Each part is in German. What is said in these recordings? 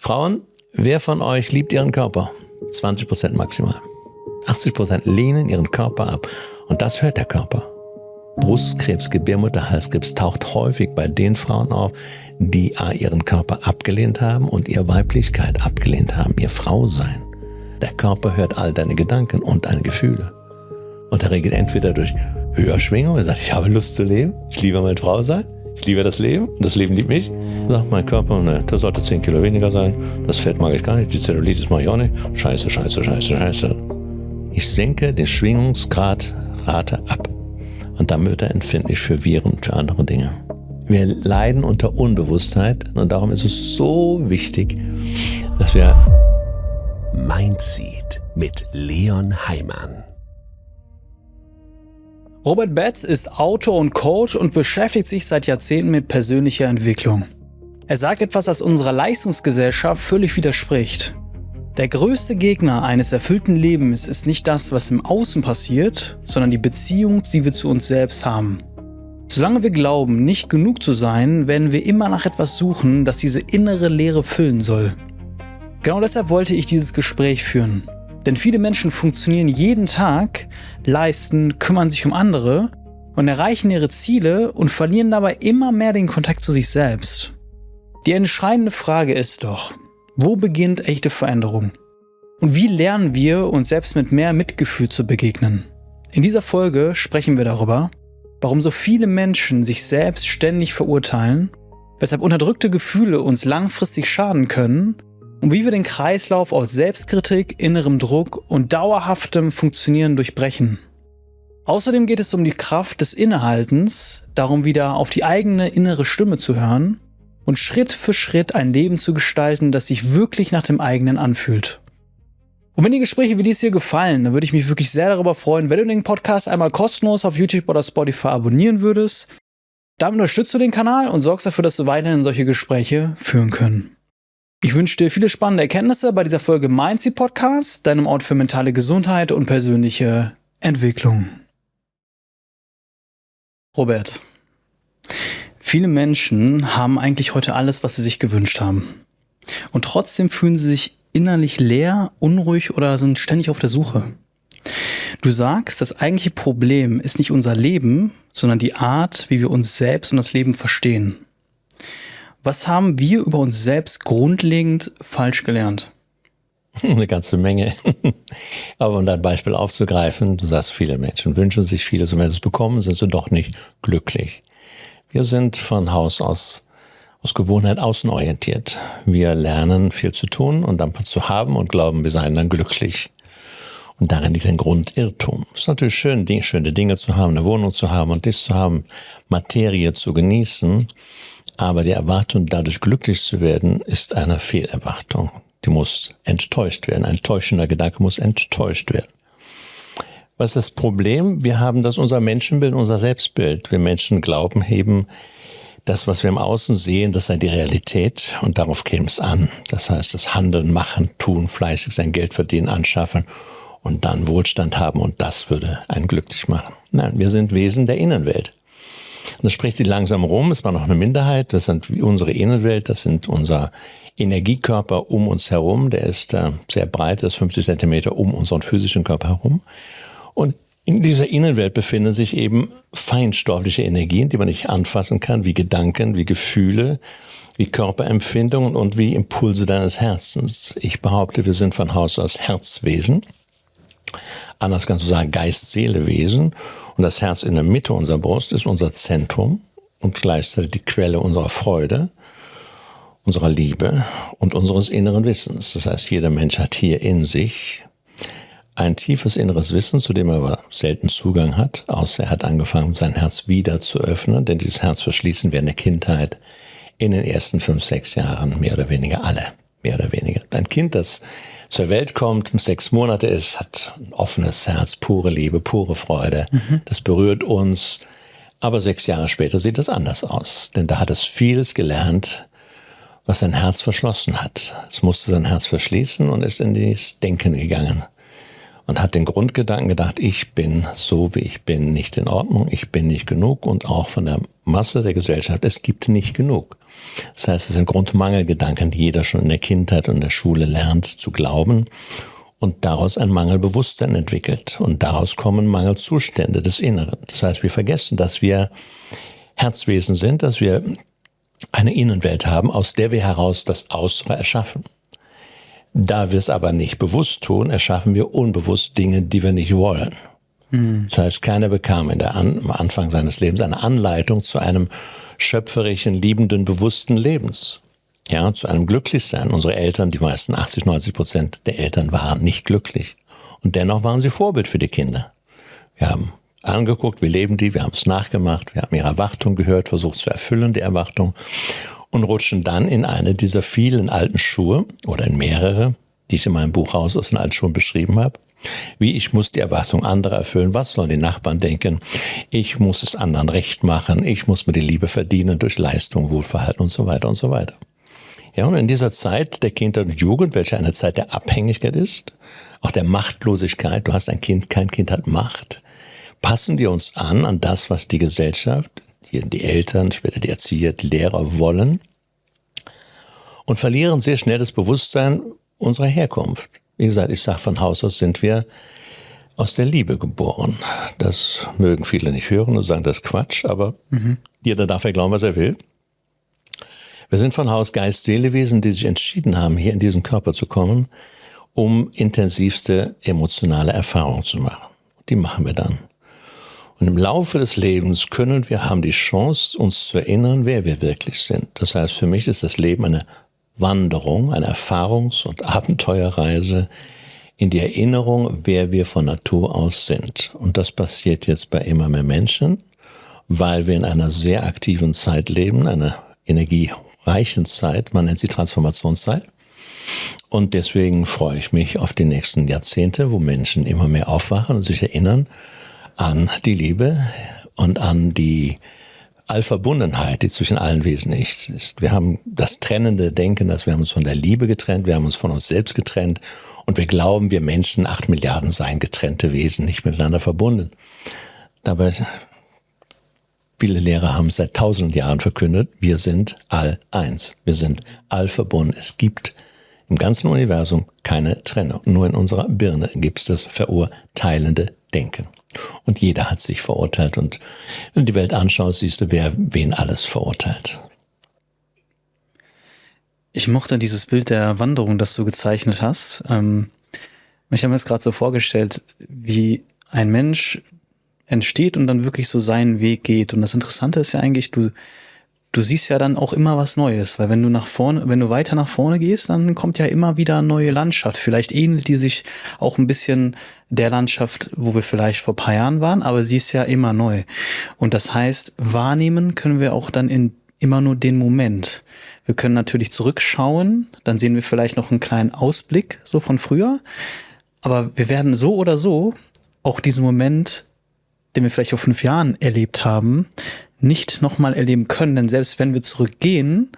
Frauen, wer von euch liebt ihren Körper? 20% maximal. 80% lehnen ihren Körper ab. Und das hört der Körper. Brustkrebs, Gebärmutterhalskrebs taucht häufig bei den Frauen auf, die ihren Körper abgelehnt haben und ihre Weiblichkeit abgelehnt haben, ihr Frausein. Der Körper hört all deine Gedanken und deine Gefühle. Und er regelt entweder durch Höherschwingung, er sagt, ich habe Lust zu leben, ich liebe mein Frausein, ich liebe das Leben und das Leben liebt mich. Sagt mein Körper, ne, das sollte 10 Kilo weniger sein, das Fett mag ich gar nicht, die Zellulitis mag ich auch nicht, scheiße. Ich senke den Schwingungsgradrate ab. Und damit wird er empfindlich für Viren und für andere Dinge. Wir leiden unter Unbewusstheit und darum ist es so wichtig, dass wir Mindseed mit Leon Heimann. Robert Betz ist Autor und Coach und beschäftigt sich seit Jahrzehnten mit persönlicher Entwicklung. Er sagt etwas, das unserer Leistungsgesellschaft völlig widerspricht. Der größte Gegner eines erfüllten Lebens ist nicht das, was im Außen passiert, sondern die Beziehung, die wir zu uns selbst haben. Solange wir glauben, nicht genug zu sein, werden wir immer nach etwas suchen, das diese innere Leere füllen soll. Genau deshalb wollte ich dieses Gespräch führen. Denn viele Menschen funktionieren jeden Tag, leisten, kümmern sich um andere und erreichen ihre Ziele und verlieren dabei immer mehr den Kontakt zu sich selbst. Die entscheidende Frage ist doch, wo beginnt echte Veränderung? Und wie lernen wir, uns selbst mit mehr Mitgefühl zu begegnen? In dieser Folge sprechen wir darüber, warum so viele Menschen sich selbst ständig verurteilen, weshalb unterdrückte Gefühle uns langfristig schaden können und wie wir den Kreislauf aus Selbstkritik, innerem Druck und dauerhaftem Funktionieren durchbrechen. Außerdem geht es um die Kraft des Innehaltens, darum wieder auf die eigene innere Stimme zu hören und Schritt für Schritt ein Leben zu gestalten, das sich wirklich nach dem eigenen anfühlt. Und wenn die Gespräche wie dies hier gefallen, dann würde ich mich wirklich sehr darüber freuen, wenn du den Podcast einmal kostenlos auf YouTube oder Spotify abonnieren würdest. Damit unterstützt du den Kanal und sorgst dafür, dass wir weiterhin solche Gespräche führen können. Ich wünsche dir viele spannende Erkenntnisse bei dieser Folge Mindseed Podcast, deinem Ort für mentale Gesundheit und persönliche Entwicklung. Robert, viele Menschen haben eigentlich heute alles, was sie sich gewünscht haben. Und trotzdem fühlen sie sich innerlich leer, unruhig oder sind ständig auf der Suche. Du sagst, das eigentliche Problem ist nicht unser Leben, sondern die Art, wie wir uns selbst und das Leben verstehen. Was haben wir über uns selbst grundlegend falsch gelernt? Eine ganze Menge. Aber um dein Beispiel aufzugreifen, du sagst, viele Menschen wünschen sich vieles und wenn sie es bekommen, sind sie doch nicht glücklich. Wir sind von Haus aus Gewohnheit außenorientiert. Wir lernen viel zu tun und dann zu haben und glauben, wir seien dann glücklich. Und darin liegt ein Grundirrtum. Es ist natürlich schön, schöne Dinge zu haben, eine Wohnung zu haben und dies zu haben, Materie zu genießen. Aber die Erwartung, dadurch glücklich zu werden, ist eine Fehlerwartung. Die muss enttäuscht werden. Ein täuschender Gedanke muss enttäuscht werden. Was ist das Problem? Wir haben unser Menschenbild, unser Selbstbild. Wir Menschen glauben eben, das, was wir im Außen sehen, das sei die Realität und darauf käme es an. Das heißt, das Handeln, Machen, Tun, fleißig sein Geld verdienen, anschaffen und dann Wohlstand haben und das würde einen glücklich machen. Nein, wir sind Wesen der Innenwelt. Und das spricht sich langsam rum, es war noch eine Minderheit, das sind unsere Innenwelt, das sind unser Energiekörper um uns herum, der ist sehr breit, das ist 50 Zentimeter um unseren physischen Körper herum. Und in dieser Innenwelt befinden sich eben feinstoffliche Energien, die man nicht anfassen kann, wie Gedanken, wie Gefühle, wie Körperempfindungen und wie Impulse deines Herzens. Ich behaupte, wir sind von Haus aus Herzwesen. Anders kannst du sagen Geist-Seele-Wesen. Und das Herz in der Mitte unserer Brust ist unser Zentrum und gleichzeitig die Quelle unserer Freude, unserer Liebe und unseres inneren Wissens. Das heißt, jeder Mensch hat hier in sich ein tiefes inneres Wissen, zu dem er aber selten Zugang hat, außer er hat angefangen, sein Herz wieder zu öffnen, denn dieses Herz verschließen wir in der Kindheit in den ersten 5, 6 Jahren, mehr oder weniger alle, mehr oder weniger. Ein Kind, das zur Welt kommt, 6 Monate ist, hat ein offenes Herz, pure Liebe, pure Freude, das berührt uns, aber 6 Jahre später sieht das anders aus, denn da hat es vieles gelernt, was sein Herz verschlossen hat. Es musste sein Herz verschließen und ist in das Denken gegangen. und hat den Grundgedanken gedacht, ich bin so, wie ich bin, nicht in Ordnung, ich bin nicht genug und auch von der Masse der Gesellschaft, es gibt nicht genug. Das heißt, es sind Grundmangelgedanken, die jeder schon in der Kindheit und in der Schule lernt zu glauben und daraus ein Mangelbewusstsein entwickelt und daraus kommen Mangelzustände des Inneren. Das heißt, wir vergessen, dass wir Herzwesen sind, dass wir eine Innenwelt haben, aus der wir heraus das Äußere erschaffen. Da wir es aber nicht bewusst tun, erschaffen wir unbewusst Dinge, die wir nicht wollen. Das heißt, keiner bekam am Anfang seines Lebens eine Anleitung zu einem schöpferischen, liebenden, bewussten Lebens. Ja, zu einem Glücklichsein. Unsere Eltern, die meisten 80-90% der Eltern waren nicht glücklich. Und dennoch waren sie Vorbild für die Kinder. Wir haben angeguckt, wie leben die, wir haben es nachgemacht, wir haben ihre Erwartung gehört, versucht zu erfüllen, die Erwartung. Und rutschen dann in eine dieser vielen alten Schuhe oder in mehrere, die ich in meinem Buch aus den alten Schuhen beschrieben habe. Wie ich muss die Erwartung anderer erfüllen, was sollen die Nachbarn denken, ich muss es anderen recht machen, ich muss mir die Liebe verdienen durch Leistung, Wohlverhalten und so weiter und so weiter. Ja, und in dieser Zeit der Kindheit und Jugend, welche eine Zeit der Abhängigkeit ist, auch der Machtlosigkeit, du hast ein Kind, kein Kind hat Macht, passen wir uns an das, was die Gesellschaft, die Eltern, später die Erzieher, die Lehrer wollen und verlieren sehr schnell das Bewusstsein unserer Herkunft. Wie gesagt, ich sage, von Haus aus sind wir aus der Liebe geboren. Das mögen viele nicht hören und sagen, das ist Quatsch, aber jeder darf ja glauben, was er will. Wir sind von Haus Geist, Seelewesen, die sich entschieden haben, hier in diesen Körper zu kommen, um intensivste emotionale Erfahrungen zu machen. Die machen wir dann. Und im Laufe des Lebens haben die Chance, uns zu erinnern, wer wir wirklich sind. Das heißt, für mich ist das Leben eine Wanderung, eine Erfahrungs- und Abenteuerreise in die Erinnerung, wer wir von Natur aus sind. Und das passiert jetzt bei immer mehr Menschen, weil wir in einer sehr aktiven Zeit leben, einer energiereichen Zeit, man nennt sie Transformationszeit. Und deswegen freue ich mich auf die nächsten Jahrzehnte, wo Menschen immer mehr aufwachen und sich erinnern an die Liebe und an die Allverbundenheit, die zwischen allen Wesen ist. Wir haben das trennende Denken, dass wir haben uns von der Liebe getrennt, wir haben uns von uns selbst getrennt und wir glauben, wir Menschen, 8 Milliarden seien getrennte Wesen, nicht miteinander verbunden. Dabei, viele Lehrer haben seit 1000 Jahren verkündet, wir sind all eins, wir sind all verbunden. Es gibt im ganzen Universum keine Trennung. Nur in unserer Birne gibt es das verurteilende Denken. Und jeder hat sich verurteilt. Und wenn du die Welt anschaust, siehst du, wer wen alles verurteilt. Ich mochte dieses Bild der Wanderung, das du gezeichnet hast. Ich habe mir das gerade so vorgestellt, wie ein Mensch entsteht und dann wirklich so seinen Weg geht. Und das Interessante ist ja eigentlich, du siehst ja dann auch immer was Neues, weil wenn du weiter nach vorne gehst, dann kommt ja immer wieder eine neue Landschaft. Vielleicht ähnelt die sich auch ein bisschen der Landschaft, wo wir vielleicht vor ein paar Jahren waren, aber sie ist ja immer neu. Und das heißt, wahrnehmen können wir auch dann in immer nur den Moment. Wir können natürlich zurückschauen, dann sehen wir vielleicht noch einen kleinen Ausblick so von früher, aber wir werden so oder so auch diesen Moment, den wir vielleicht vor 5 Jahren erlebt haben, nicht nochmal erleben können, denn selbst wenn wir zurückgehen,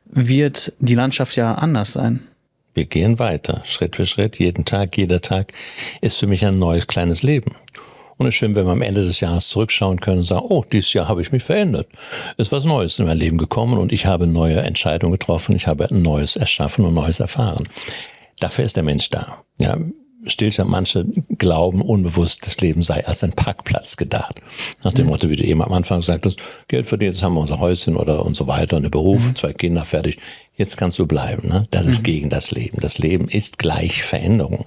wird die Landschaft ja anders sein. Wir gehen weiter, Schritt für Schritt, jeden Tag, jeder Tag ist für mich ein neues kleines Leben. Und es ist schön, wenn wir am Ende des Jahres zurückschauen können und sagen, oh, dieses Jahr habe ich mich verändert. Es ist was Neues in mein Leben gekommen und ich habe neue Entscheidungen getroffen, ich habe ein Neues erschaffen und Neues erfahren. Dafür ist der Mensch da. Ja, Stillstand, manche glauben unbewusst, das Leben sei als ein Parkplatz gedacht. Nach dem Motto, wie du eben am Anfang gesagt hast, Geld verdient, jetzt haben wir unser Häuschen oder und so weiter, einen Beruf, 2 Kinder, fertig, jetzt kannst du bleiben. Ne? Das ist gegen das Leben. Das Leben ist gleich Veränderung.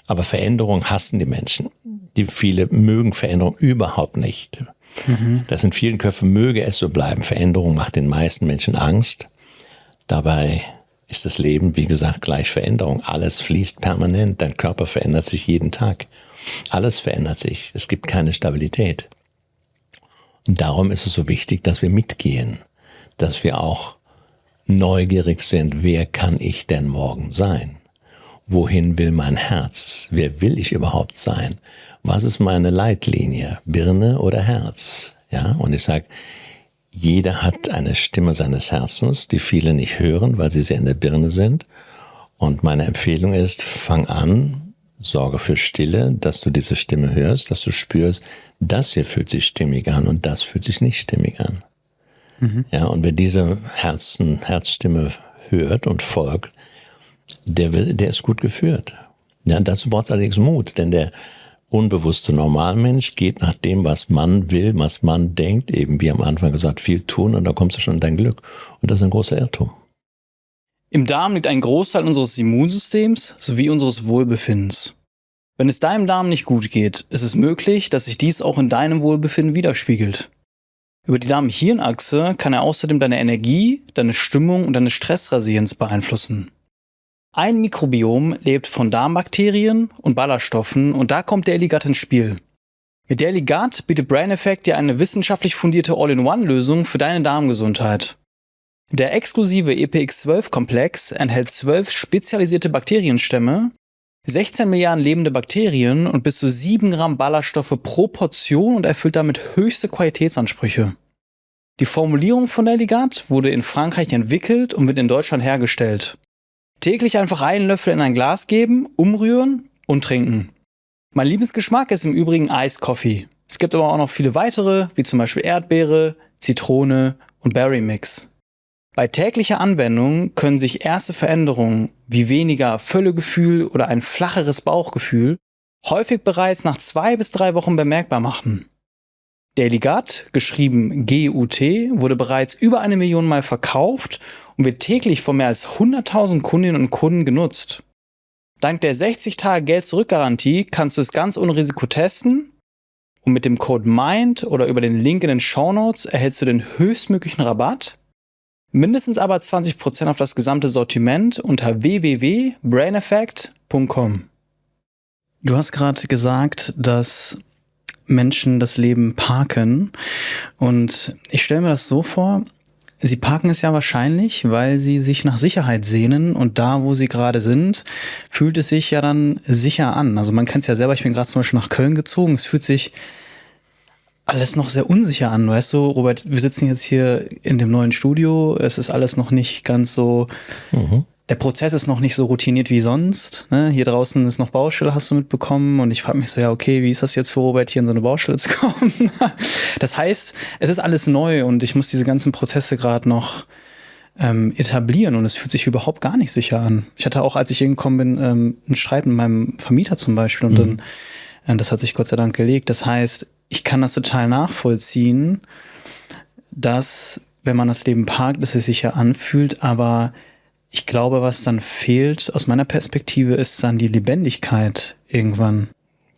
Aber Veränderung hassen die Menschen. Viele mögen Veränderung überhaupt nicht. Das in vielen Köpfen möge es so bleiben. Veränderung macht den meisten Menschen Angst. Dabei ist das Leben, wie gesagt, gleich Veränderung. Alles fließt permanent. Dein Körper verändert sich jeden Tag. Alles verändert sich. Es gibt keine Stabilität. Und darum ist es so wichtig, dass wir mitgehen. Dass wir auch neugierig sind. Wer kann ich denn morgen sein? Wohin will mein Herz? Wer will ich überhaupt sein? Was ist meine Leitlinie? Birne oder Herz? Ja, und ich sage, jeder hat eine Stimme seines Herzens, die viele nicht hören, weil sie sehr in der Birne sind. Und meine Empfehlung ist, fang an, Sorge für Stille, dass du diese Stimme hörst, dass du spürst, das hier fühlt sich stimmig an und das fühlt sich nicht stimmig an. Ja, und wer diese Herzstimme hört und folgt, der ist gut geführt. Ja, dazu braucht es allerdings Mut, denn der unbewusste Normalmensch geht nach dem, was man will, was man denkt, eben wie am Anfang gesagt, viel tun und da kommst du schon in dein Glück. Und das ist ein großer Irrtum. Im Darm liegt ein Großteil unseres Immunsystems sowie unseres Wohlbefindens. Wenn es deinem Darm nicht gut geht, ist es möglich, dass sich dies auch in deinem Wohlbefinden widerspiegelt. Über die Darm-Hirn-Achse kann er außerdem deine Energie, deine Stimmung und deine Stressresilienz beeinflussen. Ein Mikrobiom lebt von Darmbakterien und Ballaststoffen und da kommt der Dailygut ins Spiel. Mit Dailygut bietet Brain Effect dir eine wissenschaftlich fundierte All-in-One-Lösung für deine Darmgesundheit. Der exklusive EPX12-Komplex enthält 12 spezialisierte Bakterienstämme, 16 Milliarden lebende Bakterien und bis zu 7 Gramm Ballaststoffe pro Portion und erfüllt damit höchste Qualitätsansprüche. Die Formulierung von Dailygut wurde in Frankreich entwickelt und wird in Deutschland hergestellt. Täglich einfach einen Löffel in ein Glas geben, umrühren und trinken. Mein Lieblingsgeschmack ist im Übrigen Iced Coffee. Es gibt aber auch noch viele weitere, wie zum Beispiel Erdbeere, Zitrone und Berry Mix. Bei täglicher Anwendung können sich erste Veränderungen wie weniger Völlegefühl oder ein flacheres Bauchgefühl häufig bereits nach 2 bis 3 Wochen bemerkbar machen. Dailygut, geschrieben GUT, wurde bereits über 1 Million Mal verkauft und wird täglich von mehr als 100.000 Kundinnen und Kunden genutzt. Dank der 60-Tage-Geld-Zurück-Garantie kannst du es ganz ohne Risiko testen und mit dem Code MIND oder über den Link in den Shownotes erhältst du den höchstmöglichen Rabatt. Mindestens aber 20% auf das gesamte Sortiment unter www.braineffect.com. Du hast gerade gesagt, dass Menschen das Leben parken und ich stelle mir das so vor, sie parken es ja wahrscheinlich, weil sie sich nach Sicherheit sehnen und da, wo sie gerade sind, fühlt es sich ja dann sicher an. Also man kennt es ja selber, ich bin gerade zum Beispiel nach Köln gezogen, es fühlt sich alles noch sehr unsicher an, weißt du, Robert, wir sitzen jetzt hier in dem neuen Studio, es ist alles noch nicht ganz so, der Prozess ist noch nicht so routiniert wie sonst, ne? Hier draußen ist noch Baustelle, hast du mitbekommen und ich frage mich so, ja okay, wie ist das jetzt für Robert, hier in so eine Baustelle zu kommen? Das heißt, es ist alles neu und ich muss diese ganzen Prozesse gerade noch etablieren und es fühlt sich überhaupt gar nicht sicher an. Ich hatte auch, als ich hingekommen bin, einen Streit mit meinem Vermieter zum Beispiel und dann, das hat sich Gott sei Dank gelegt, das heißt, ich kann das total nachvollziehen, dass, wenn man das Leben parkt, es sich sicher anfühlt, aber ich glaube, was dann fehlt, aus meiner Perspektive, ist dann die Lebendigkeit irgendwann.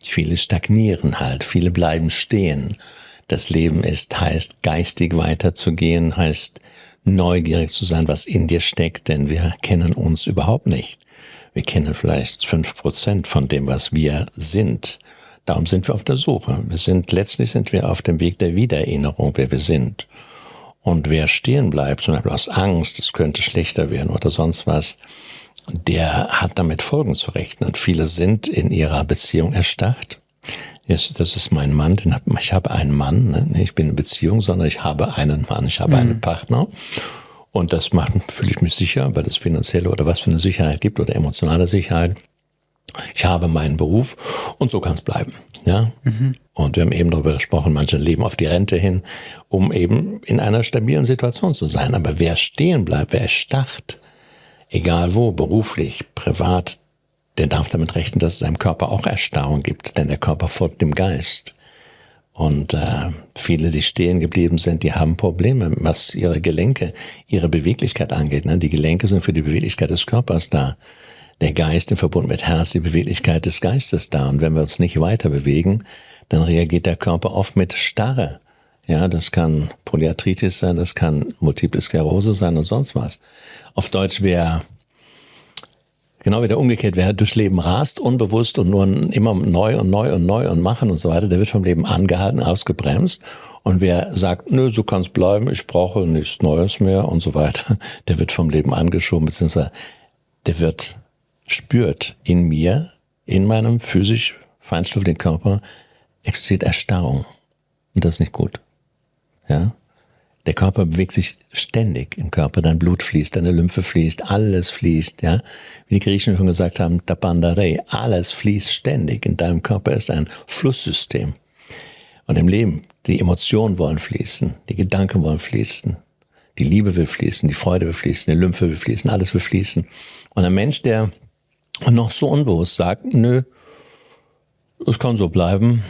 Viele stagnieren halt, viele bleiben stehen. Das Leben heißt geistig weiterzugehen, heißt neugierig zu sein, was in dir steckt, denn wir kennen uns überhaupt nicht. Wir kennen vielleicht 5% von dem, was wir sind. Darum sind wir auf der Suche. Letztlich sind wir auf dem Weg der Wiedererinnerung, wer wir sind. Und wer stehen bleibt, zum Beispiel aus Angst, es könnte schlechter werden oder sonst was, der hat damit Folgen zu rechnen. Und viele sind in ihrer Beziehung erstarrt. Das ist mein Mann, ich habe einen Mann, ne? Nicht ich bin in Beziehung, sondern ich habe einen Mann, ich habe einen Partner. Und das fühle ich mich sicher, weil es finanzielle oder was für eine Sicherheit gibt oder emotionale Sicherheit. Ich habe meinen Beruf und so kann es bleiben. Ja? Und wir haben eben darüber gesprochen, manche leben auf die Rente hin, um eben in einer stabilen Situation zu sein. Aber wer stehen bleibt, wer erstarrt, egal wo, beruflich, privat, der darf damit rechnen, dass es seinem Körper auch Erstarrung gibt, denn der Körper folgt dem Geist. Und viele, die stehen geblieben sind, die haben Probleme, was ihre Gelenke, ihre Beweglichkeit angeht. Ne? Die Gelenke sind für die Beweglichkeit des Körpers da. Der Geist im Verbund mit Herz, die Beweglichkeit des Geistes da. Und wenn wir uns nicht weiter bewegen, dann reagiert der Körper oft mit Starre. Ja, das kann Polyarthritis sein, das kann Multiple Sklerose sein und sonst was. Auf Deutsch genau wie der umgekehrt, wer durchs Leben rast, unbewusst und nur immer neu und machen und so weiter, der wird vom Leben angehalten, ausgebremst. Und wer sagt, nö, so kann's bleiben, ich brauche nichts Neues mehr und so weiter, der wird vom Leben angeschoben, beziehungsweise der spürt in mir, in meinem physisch feinstofflichen Körper, existiert Erstarrung. Und das ist nicht gut. Ja? Der Körper bewegt sich ständig im Körper. Dein Blut fließt, deine Lymphe fließt, alles fließt. Ja, wie die Griechen schon gesagt haben, Tapandare, alles fließt ständig. In deinem Körper ist ein Flusssystem. Und im Leben, die Emotionen wollen fließen, die Gedanken wollen fließen, die Liebe will fließen, die Freude will fließen, die Lymphe will fließen, alles will fließen. Und ein Mensch, der noch so unbewusst sagt, nö, es kann so bleiben,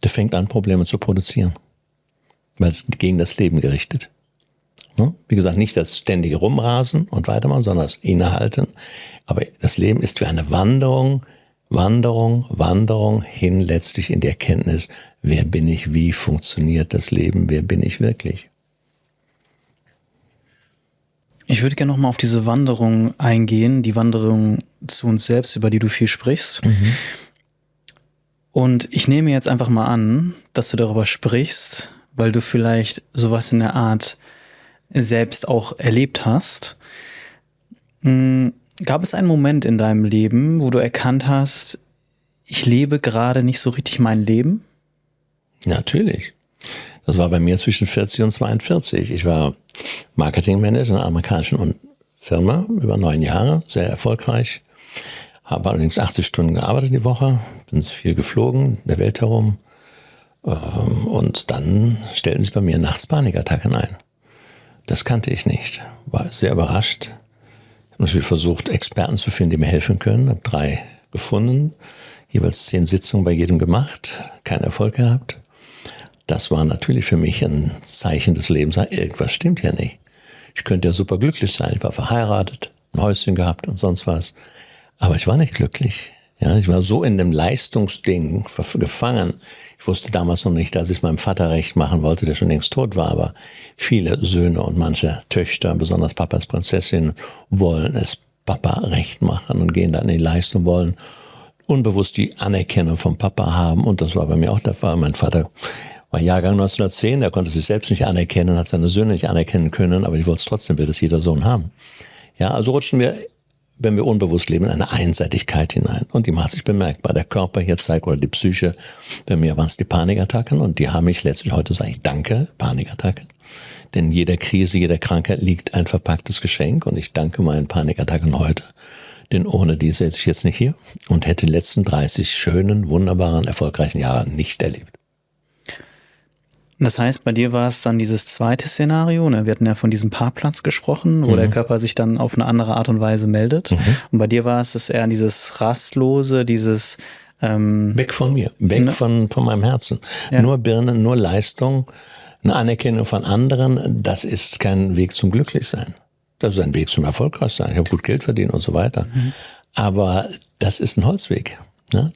der fängt an, Probleme zu produzieren. Weil es gegen das Leben gerichtet. Wie gesagt, nicht das ständige Rumrasen und weitermachen, sondern das Innehalten. Aber das Leben ist wie eine Wanderung hin letztlich in die Erkenntnis, wer bin ich, wie funktioniert das Leben, wer bin ich wirklich. Ich würde gerne nochmal auf diese Wanderung eingehen, die Wanderung zu uns selbst, über die du viel sprichst. Und ich nehme jetzt einfach mal an, dass du darüber sprichst, weil du vielleicht sowas in der Art selbst auch erlebt hast. Gab es einen Moment in deinem Leben, wo du erkannt hast, ich lebe gerade nicht so richtig mein Leben? Natürlich. Das war bei mir zwischen 40 und 42. Ich war Marketingmanager in einer amerikanischen Firma über 9 Jahre, sehr erfolgreich. Habe allerdings 80 Stunden gearbeitet die Woche, bin viel geflogen, der Welt herum. Und dann stellten sich bei mir nachts Panikattacken ein. Das kannte ich nicht. War sehr überrascht. Ich habe natürlich versucht, Experten zu finden, die mir helfen können. Habe 3 gefunden, jeweils 10 Sitzungen bei jedem gemacht, keinen Erfolg gehabt. Das war natürlich für mich ein Zeichen des Lebens. Irgendwas stimmt hier nicht. Ich könnte ja super glücklich sein. Ich war verheiratet, ein Häuschen gehabt und sonst was. Aber ich war nicht glücklich. Ja, ich war so in dem Leistungsding gefangen. Ich wusste damals noch nicht, dass ich es meinem Vater recht machen wollte, der schon längst tot war. Aber viele Söhne und manche Töchter, besonders Papas Prinzessin, wollen es Papa recht machen und gehen dann in die Leistung, wollen unbewusst die Anerkennung vom Papa haben. Und das war bei mir auch der Fall. Mein Vater war Jahrgang 1910, der konnte sich selbst nicht anerkennen, hat seine Söhne nicht anerkennen können, aber ich wollte es trotzdem, will das jeder Sohn haben. Ja, also rutschen wir, wenn wir unbewusst leben, in eine Einseitigkeit hinein. Und die macht sich bemerkbar. Der Körper hier zeigt, oder die Psyche, bei mir waren es die Panikattacken und die haben mich letztlich, heute sage ich danke, Panikattacken. Denn jeder Krise, jeder Krankheit liegt ein verpacktes Geschenk und ich danke meinen Panikattacken heute. Denn ohne die säße ich jetzt nicht hier und hätte die letzten 30 schönen, wunderbaren, erfolgreichen Jahre nicht erlebt. Das heißt, bei dir war es dann dieses zweite Szenario, ne? Wir hatten ja von diesem Parkplatz gesprochen, wo der Körper sich dann auf eine andere Art und Weise meldet. Und bei dir war es eher dieses Rastlose, dieses weg von mir, weg von meinem Herzen. Ja. Nur Birne, nur Leistung, eine Anerkennung von anderen, das ist kein Weg zum Glücklichsein. Das ist ein Weg zum Erfolgreichsein. Ich habe gut Geld verdient und so weiter. Aber das ist ein Holzweg, ne?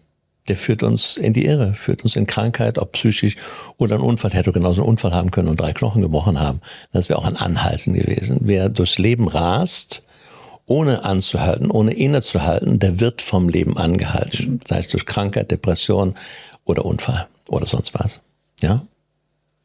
Der führt uns in die Irre, führt uns in Krankheit, ob psychisch oder ein Unfall. Hätte genauso einen Unfall haben können und 3 Knochen gebrochen haben. Das wäre auch ein Anhalten gewesen. Wer durchs Leben rast, ohne anzuhalten, ohne innezuhalten, der wird vom Leben angehalten. Sei es durch Krankheit, Depression oder Unfall oder sonst was. Ja,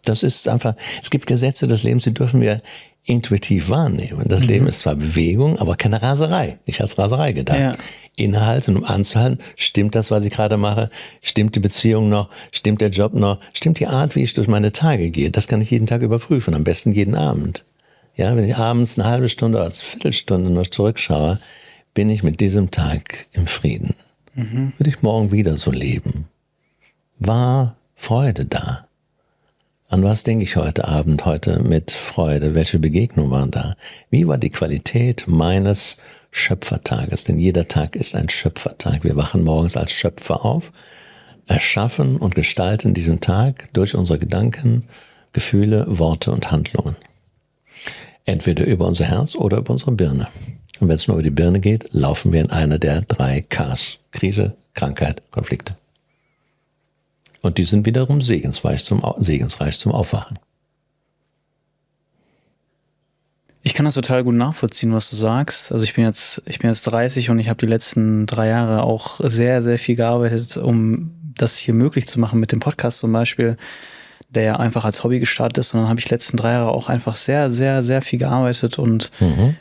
das ist einfach, es gibt Gesetze des Lebens, die dürfen wir intuitiv wahrnehmen. Das Leben ist zwar Bewegung, aber keine Raserei. Nicht als Raserei gedacht. Ja. Innehalten, um anzuhalten, stimmt das, was ich gerade mache? Stimmt die Beziehung noch? Stimmt der Job noch? Stimmt die Art, wie ich durch meine Tage gehe? Das kann ich jeden Tag überprüfen, am besten jeden Abend. Ja, wenn ich abends eine halbe Stunde oder eine Viertelstunde noch zurückschaue, bin ich mit diesem Tag im Frieden. Würde ich morgen wieder so leben? War Freude da? An was denke ich heute Abend, heute mit Freude? Welche Begegnungen waren da? Wie war die Qualität meines Schöpfertages? Denn jeder Tag ist ein Schöpfertag. Wir wachen morgens als Schöpfer auf, erschaffen und gestalten diesen Tag durch unsere Gedanken, Gefühle, Worte und Handlungen. Entweder über unser Herz oder über unsere Birne. Und wenn es nur über die Birne geht, laufen wir in eine der 3 Ks. Krise, Krankheit, Konflikte. Und die sind wiederum segensreich zum Aufwachen. Ich kann das total gut nachvollziehen, was du sagst. Also ich bin jetzt 30 und ich habe die letzten 3 Jahre auch sehr, sehr viel gearbeitet, um das hier möglich zu machen mit dem Podcast zum Beispiel. der ja einfach als Hobby gestartet ist. Und dann habe ich die letzten 3 Jahre auch einfach sehr, sehr, sehr viel gearbeitet und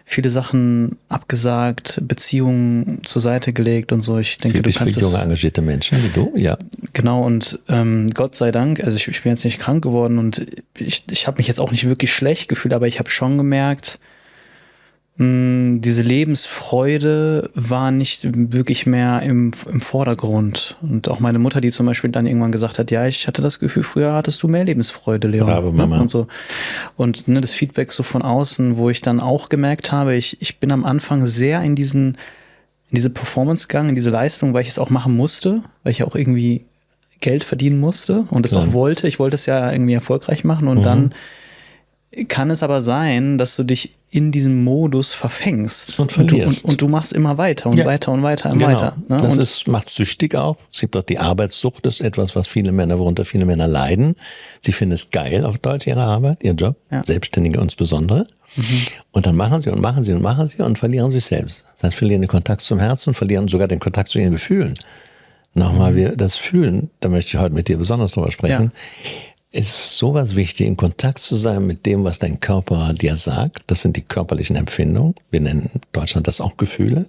viele Sachen abgesagt, Beziehungen zur Seite gelegt und so. Ich denke, Typisch du kannst für junge, engagierte Menschen wie du, ja. Genau, und Gott sei Dank, also ich bin jetzt nicht krank geworden und ich habe mich jetzt auch nicht wirklich schlecht gefühlt, aber ich habe schon gemerkt, diese Lebensfreude war nicht wirklich mehr im Vordergrund. Und auch meine Mutter, die zum Beispiel dann irgendwann gesagt hat, ja, ich hatte das Gefühl, früher hattest du mehr Lebensfreude, Leon. Bravo, Mama. Und so. Und ne, das Feedback so von außen, wo ich dann auch gemerkt habe, ich bin am Anfang sehr in diese Performance gegangen, in diese Leistung, weil ich es auch machen musste, weil ich auch irgendwie Geld verdienen musste und es auch wollte. Ich wollte es ja irgendwie erfolgreich machen und dann kann es aber sein, dass du dich in diesem Modus verfängst. Und verlierst. Und du machst immer weiter und weiter und weiter und weiter. Ne? Das macht süchtig auch. Es gibt auch die Arbeitssucht, das ist etwas, worunter viele Männer leiden. Sie finden es geil auf Deutsch, ihre Arbeit, ihr Job, Selbstständige insbesondere. Und dann machen sie und verlieren sich selbst. Das heißt, verlieren den Kontakt zum Herzen und verlieren sogar den Kontakt zu ihren Gefühlen. Nochmal, das Fühlen, da möchte ich heute mit dir besonders drüber sprechen, ist sowas wichtig, in Kontakt zu sein mit dem, was dein Körper dir sagt. Das sind die körperlichen Empfindungen. Wir nennen in Deutschland das auch Gefühle.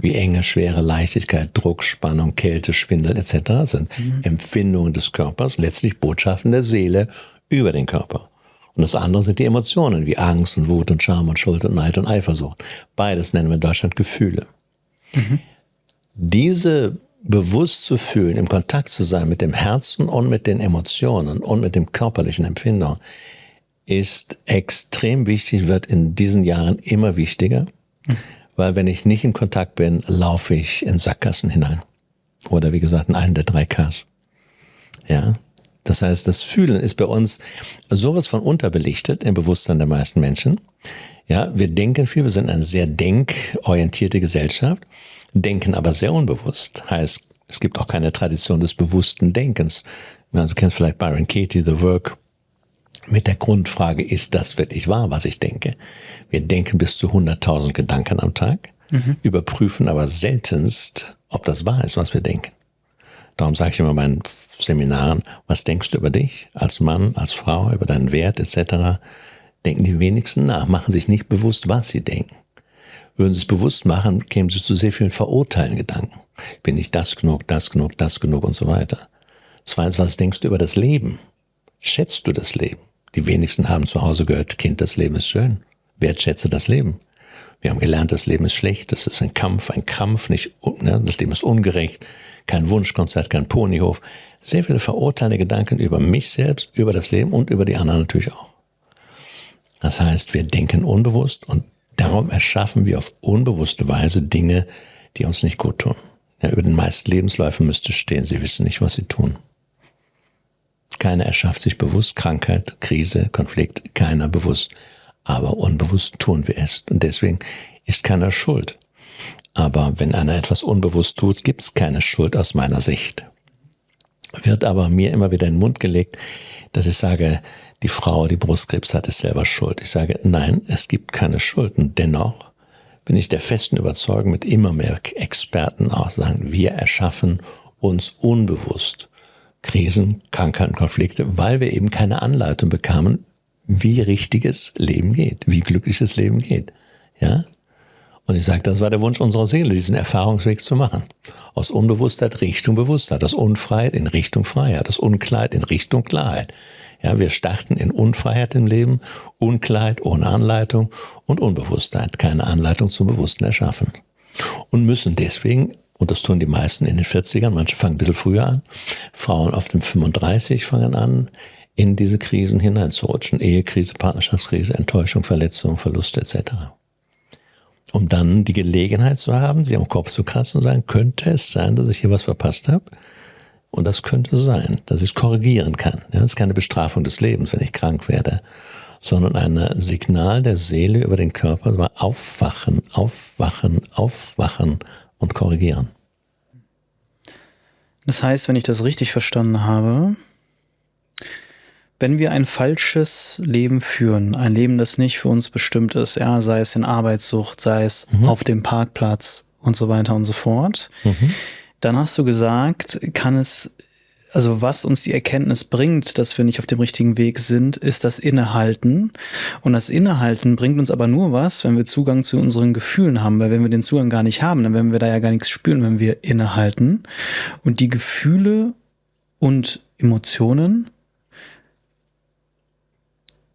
Wie Enge, Schwere, Leichtigkeit, Druck, Spannung, Kälte, Schwindel etc. Das sind Empfindungen des Körpers, letztlich Botschaften der Seele über den Körper. Und das andere sind die Emotionen, wie Angst und Wut und Scham und Schuld und Neid und Eifersucht. Beides nennen wir in Deutschland Gefühle. Diese bewusst zu fühlen, im Kontakt zu sein mit dem Herzen und mit den Emotionen und mit dem körperlichen Empfindung, ist extrem wichtig, wird in diesen Jahren immer wichtiger, weil wenn ich nicht in Kontakt bin, laufe ich in Sackgassen hinein. Oder wie gesagt, in einen der 3 Ks. Ja, das heißt, das Fühlen ist bei uns sowas von unterbelichtet im Bewusstsein der meisten Menschen. Ja, wir denken viel, wir sind eine sehr denkorientierte Gesellschaft, denken aber sehr unbewusst. Heißt, es gibt auch keine Tradition des bewussten Denkens. Ja, du kennst vielleicht Byron Katie, The Work, mit der Grundfrage, ist das wirklich wahr, was ich denke? Wir denken bis zu 100.000 Gedanken am Tag, überprüfen aber seltenst, ob das wahr ist, was wir denken. Darum sage ich immer in meinen Seminaren, was denkst du über dich als Mann, als Frau, über deinen Wert etc.? Denken die wenigsten nach, machen sich nicht bewusst, was sie denken. Würden sie es bewusst machen, kämen sie zu sehr vielen verurteilenden Gedanken. Ich bin nicht das genug und so weiter. Zweitens, was denkst du über das Leben? Schätzt du das Leben? Die wenigsten haben zu Hause gehört, Kind, das Leben ist schön. Wertschätze das Leben. Wir haben gelernt, das Leben ist schlecht, das ist ein Kampf, ein Krampf, das Leben ist ungerecht, kein Wunschkonzert, kein Ponyhof. Sehr viele verurteilende Gedanken über mich selbst, über das Leben und über die anderen natürlich auch. Das heißt, wir denken unbewusst und darum erschaffen wir auf unbewusste Weise Dinge, die uns nicht gut tun. Ja, über den meisten Lebensläufen müsste stehen, sie wissen nicht, was sie tun. Keiner erschafft sich bewusst Krankheit, Krise, Konflikt, keiner bewusst. Aber unbewusst tun wir es. Und deswegen ist keiner schuld. Aber wenn einer etwas unbewusst tut, gibt es keine Schuld aus meiner Sicht. Wird aber mir immer wieder in den Mund gelegt, dass ich sage, die Frau, die Brustkrebs hat, ist selber schuld. Ich sage, nein, es gibt keine Schuld. Und dennoch bin ich der festen Überzeugung, mit immer mehr Experten auch sagen, wir erschaffen uns unbewusst Krisen, Krankheiten, Konflikte, weil wir eben keine Anleitung bekamen, wie richtiges Leben geht, wie glückliches Leben geht. Ja? Und ich sage, das war der Wunsch unserer Seele, diesen Erfahrungsweg zu machen. Aus Unbewusstheit Richtung Bewusstheit, aus Unfreiheit in Richtung Freiheit, aus Unklarheit in Richtung Klarheit. Ja, wir starten in Unfreiheit im Leben, Unklarheit ohne Anleitung und Unbewusstheit, keine Anleitung zum Bewussten erschaffen. Und müssen deswegen, und das tun die meisten in den 40ern, manche fangen ein bisschen früher an, Frauen auf dem 35 fangen an, in diese Krisen hineinzurutschen. Ehekrise, Partnerschaftskrise, Enttäuschung, Verletzung, Verluste etc. Um dann die Gelegenheit zu haben, sie am Kopf zu kratzen und sagen, könnte es sein, dass ich hier was verpasst habe? Und das könnte sein, dass ich es korrigieren kann. Ja, das ist keine Bestrafung des Lebens, wenn ich krank werde, sondern ein Signal der Seele über den Körper, über aufwachen, aufwachen, aufwachen und korrigieren. Das heißt, wenn ich das richtig verstanden habe, wenn wir ein falsches Leben führen, ein Leben, das nicht für uns bestimmt ist, ja, sei es in Arbeitssucht, sei es auf dem Parkplatz und so weiter und so fort, dann hast du gesagt, kann es also was uns die Erkenntnis bringt, dass wir nicht auf dem richtigen Weg sind, ist das Innehalten. Und das Innehalten bringt uns aber nur was, wenn wir Zugang zu unseren Gefühlen haben. Weil wenn wir den Zugang gar nicht haben, dann werden wir da ja gar nichts spüren, wenn wir innehalten. Und die Gefühle und Emotionen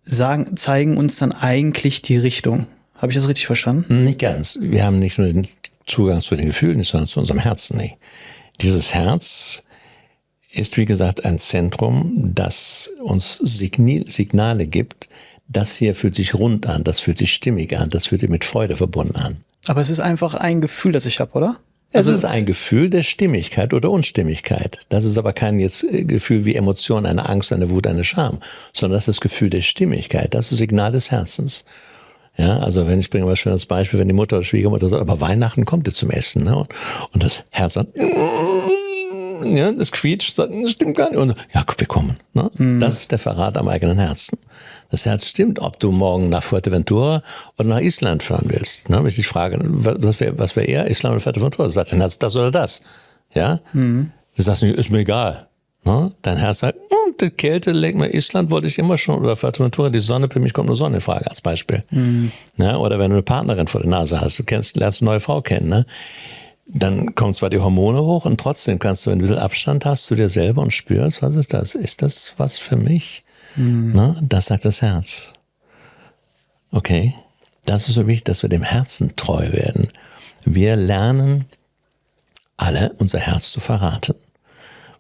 zeigen uns dann eigentlich die Richtung. Habe ich das richtig verstanden? Nicht ganz. Wir haben nicht nur den Zugang zu den Gefühlen, sondern zu unserem Herzen nicht. Dieses Herz ist, wie gesagt, ein Zentrum, das uns Signale gibt. Das hier fühlt sich rund an, das fühlt sich stimmig an, das fühlt sich mit Freude verbunden an. Aber es ist einfach ein Gefühl, das ich habe, oder? Es ist ein Gefühl der Stimmigkeit oder Unstimmigkeit. Das ist aber kein jetzt Gefühl wie Emotion, eine Angst, eine Wut, eine Scham, sondern das ist das Gefühl der Stimmigkeit. Das ist das Signal des Herzens. Ja, also ich bringe mal ein schönes Beispiel, wenn die Mutter oder Schwiegermutter sagt, aber Weihnachten kommt ihr zum Essen, ne? Und das Herz sagt, ja, das quietscht, sagt, das stimmt gar nicht. Und ja, wir kommen. Ne? Das ist der Verrat am eigenen Herzen. Das Herz stimmt, ob du morgen nach Fuerteventura oder nach Island fahren willst. Ne? Wenn ich dich frage, was wäre eher, Island oder Fuerteventura? Sagt dein Herz das oder das? Ja? Du sagst nicht, ist mir egal. Ne? Dein Herz sagt, die Kälte legt mir, Island wollte ich immer schon, oder Fuerteventura, die Sonne, für mich kommt nur Sonne in Frage, als Beispiel. Ne? Oder wenn du eine Partnerin vor der Nase hast, du lernst eine neue Frau kennen, ne? Dann kommen zwar die Hormone hoch und trotzdem kannst du ein bisschen Abstand hast zu dir selber und spürst, was ist das? Ist das was für mich? Ne? Das sagt das Herz. Okay, das ist so wichtig, dass wir dem Herzen treu werden. Wir lernen alle, unser Herz zu verraten.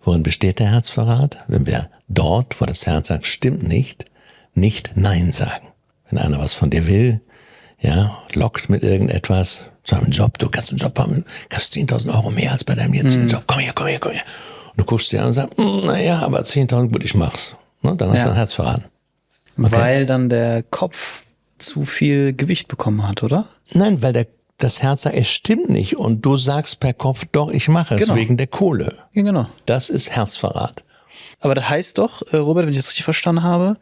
Worin besteht der Herzverrat? Wenn wir dort, wo das Herz sagt, stimmt nicht Nein sagen. Wenn einer was von dir will, ja, lockt mit irgendetwas, so einen Job, du kannst einen Job haben, kannst 10.000 Euro mehr als bei deinem jetzigen Job, komm her. Und du guckst dir an und sagst, naja, aber 10.000, gut, ich mach's. Ne? Dann hast du dein Herz verraten. Okay. Weil dann der Kopf zu viel Gewicht bekommen hat, oder? Nein, weil das Herz sagt, es stimmt nicht und du sagst per Kopf, doch, ich mache es, wegen der Kohle. Ja, genau. Das ist Herzverrat. Aber das heißt doch, Robert, wenn ich das richtig verstanden habe,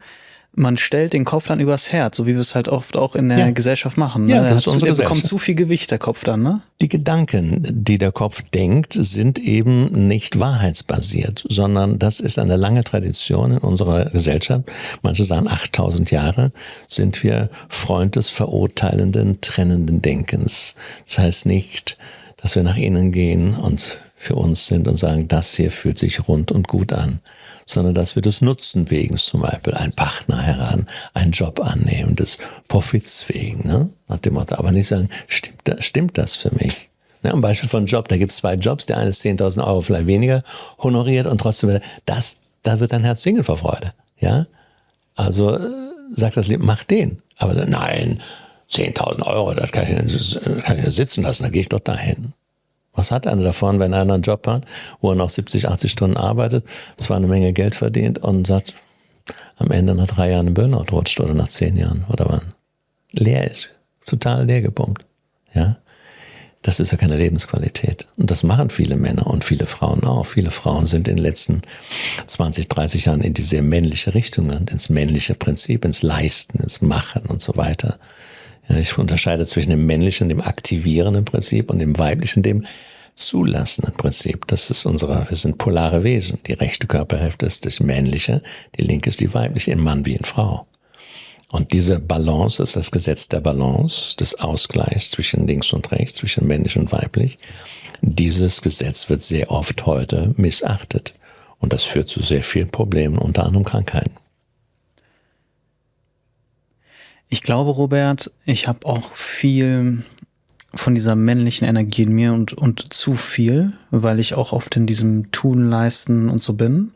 man stellt den Kopf dann übers Herz, so wie wir es halt oft auch in der Gesellschaft machen. Ne? Ja, das ist unsere Gesellschaft. Bekommt zu viel Gewicht, der Kopf dann, ne? Die Gedanken, die der Kopf denkt, sind eben nicht wahrheitsbasiert, sondern das ist eine lange Tradition in unserer Gesellschaft. Manche sagen 8.000 Jahre sind wir Freund des verurteilenden, trennenden Denkens. Das heißt nicht, dass wir nach innen gehen und für uns sind und sagen, das hier fühlt sich rund und gut an, sondern dass wir des Nutzen wegen zum Beispiel einen Partner heran, einen Job annehmen, des Profits wegen, ne? Nach dem Motto, aber nicht sagen, stimmt das für mich? Ja, ein Beispiel von Job, da gibt es 2 Jobs, der eine ist 10.000 Euro vielleicht weniger honoriert und trotzdem, da wird dein Herz singen vor Freude, ja? Also sagt das Leben, mach den. Aber nein, 10.000 Euro, das kann ich nicht sitzen lassen, da gehe ich doch dahin. Was hat einer davon, wenn einer einen Job hat, wo er noch 70, 80 Stunden arbeitet, zwar eine Menge Geld verdient und sagt, am Ende nach 3 Jahren einen Burnout rutscht oder nach 10 Jahren oder wann? Leer ist, total leer gepumpt. Ja? Das ist ja keine Lebensqualität. Und das machen viele Männer und viele Frauen auch. Viele Frauen sind in den letzten 20, 30 Jahren in die sehr männliche Richtung, ins männliche Prinzip, ins Leisten, ins Machen und so weiter. Ja, ich unterscheide zwischen dem männlichen, dem aktivierenden Prinzip und dem weiblichen, dem zulassenden Prinzip. Das ist wir sind polare Wesen. Die rechte Körperhälfte ist das männliche, die linke ist die weibliche, in Mann wie in Frau. Und diese Balance ist das Gesetz der Balance, des Ausgleichs zwischen links und rechts, zwischen männlich und weiblich. Dieses Gesetz wird sehr oft heute missachtet. Und das führt zu sehr vielen Problemen, unter anderem Krankheiten. Ich glaube, Robert, ich habe auch viel von dieser männlichen Energie in mir und zu viel, weil ich auch oft in diesem Tun, Leisten und so bin.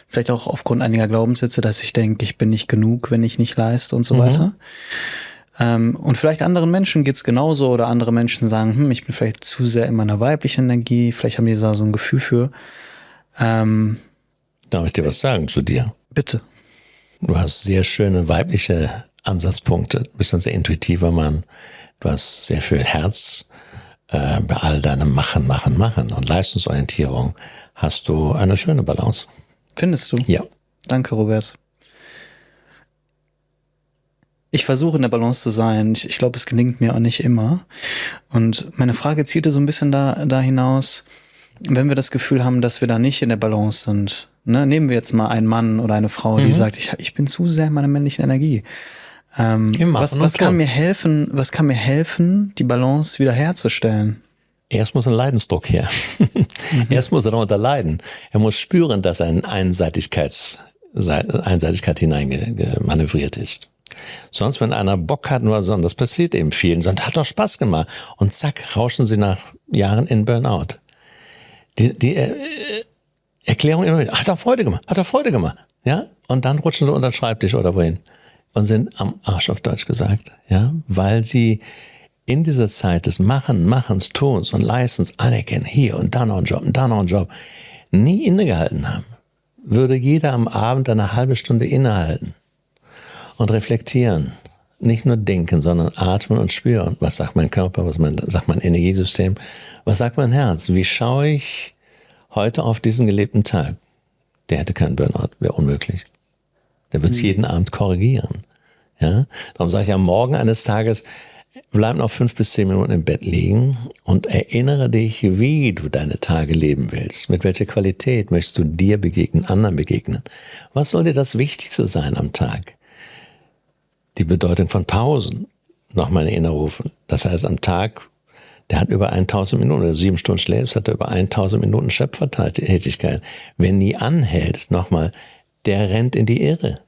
Vielleicht auch aufgrund einiger Glaubenssätze, dass ich denke, ich bin nicht genug, wenn ich nicht leiste und so weiter. Und vielleicht anderen Menschen geht's genauso oder andere Menschen sagen, ich bin vielleicht zu sehr in meiner weiblichen Energie, vielleicht haben die da so ein Gefühl für. Darf ich dir was sagen zu dir? Bitte. Du hast sehr schöne weibliche Ansatzpunkte, du bist ein sehr intuitiver Mann, du hast sehr viel Herz, bei all deinem Machen und Leistungsorientierung hast du eine schöne Balance. Findest du? Ja. Danke, Robert. Ich versuche in der Balance zu sein. Ich glaube, es gelingt mir auch nicht immer. Und meine Frage zielte so ein bisschen da hinaus, wenn wir das Gefühl haben, dass wir da nicht in der Balance sind, Ne? Nehmen wir jetzt mal einen Mann oder eine Frau, die sagt, ich bin zu sehr in meiner männlichen Energie. Was kann mir helfen, die Balance wieder herzustellen? Erst muss ein Leidensdruck her. Erst muss er darunter leiden. Er muss spüren, dass eine Einseitigkeit hineingemanövriert ist. Sonst, wenn einer Bock hat, nur so, und das passiert eben vielen, sondern hat doch Spaß gemacht. Und zack, rauschen sie nach Jahren in Burnout. Die Erklärung immer wieder, hat doch Freude gemacht. Ja? Und dann rutschen sie unter den Schreibtisch oder wohin. Und sind am Arsch, auf Deutsch gesagt. Ja? Weil sie in dieser Zeit des Machens, Tuns und Leistens, Anerkennen, hier und da noch ein Job, nie innegehalten haben. Würde jeder am Abend eine halbe Stunde innehalten und reflektieren, nicht nur denken, sondern atmen und spüren. Was sagt mein Körper, was sagt mein Energiesystem, was sagt mein Herz? Wie schaue ich heute auf diesen gelebten Tag? Der hätte keinen Burnout, wäre unmöglich. Der wird es jeden Abend korrigieren. Ja? Darum sage ich am Morgen eines Tages, bleib noch 5 bis 10 Minuten im Bett liegen und erinnere dich, wie du deine Tage leben willst. Mit welcher Qualität möchtest du dir begegnen, anderen begegnen? Was soll dir das Wichtigste sein am Tag? Die Bedeutung von Pausen nochmal in Erinnerung rufen. Das heißt, am Tag, der hat über 1000 Minuten, oder 7 Stunden schläfst, hat er über 1000 Minuten Schöpfertätigkeit. Wer nie anhält, nochmal, der rennt in die Irre.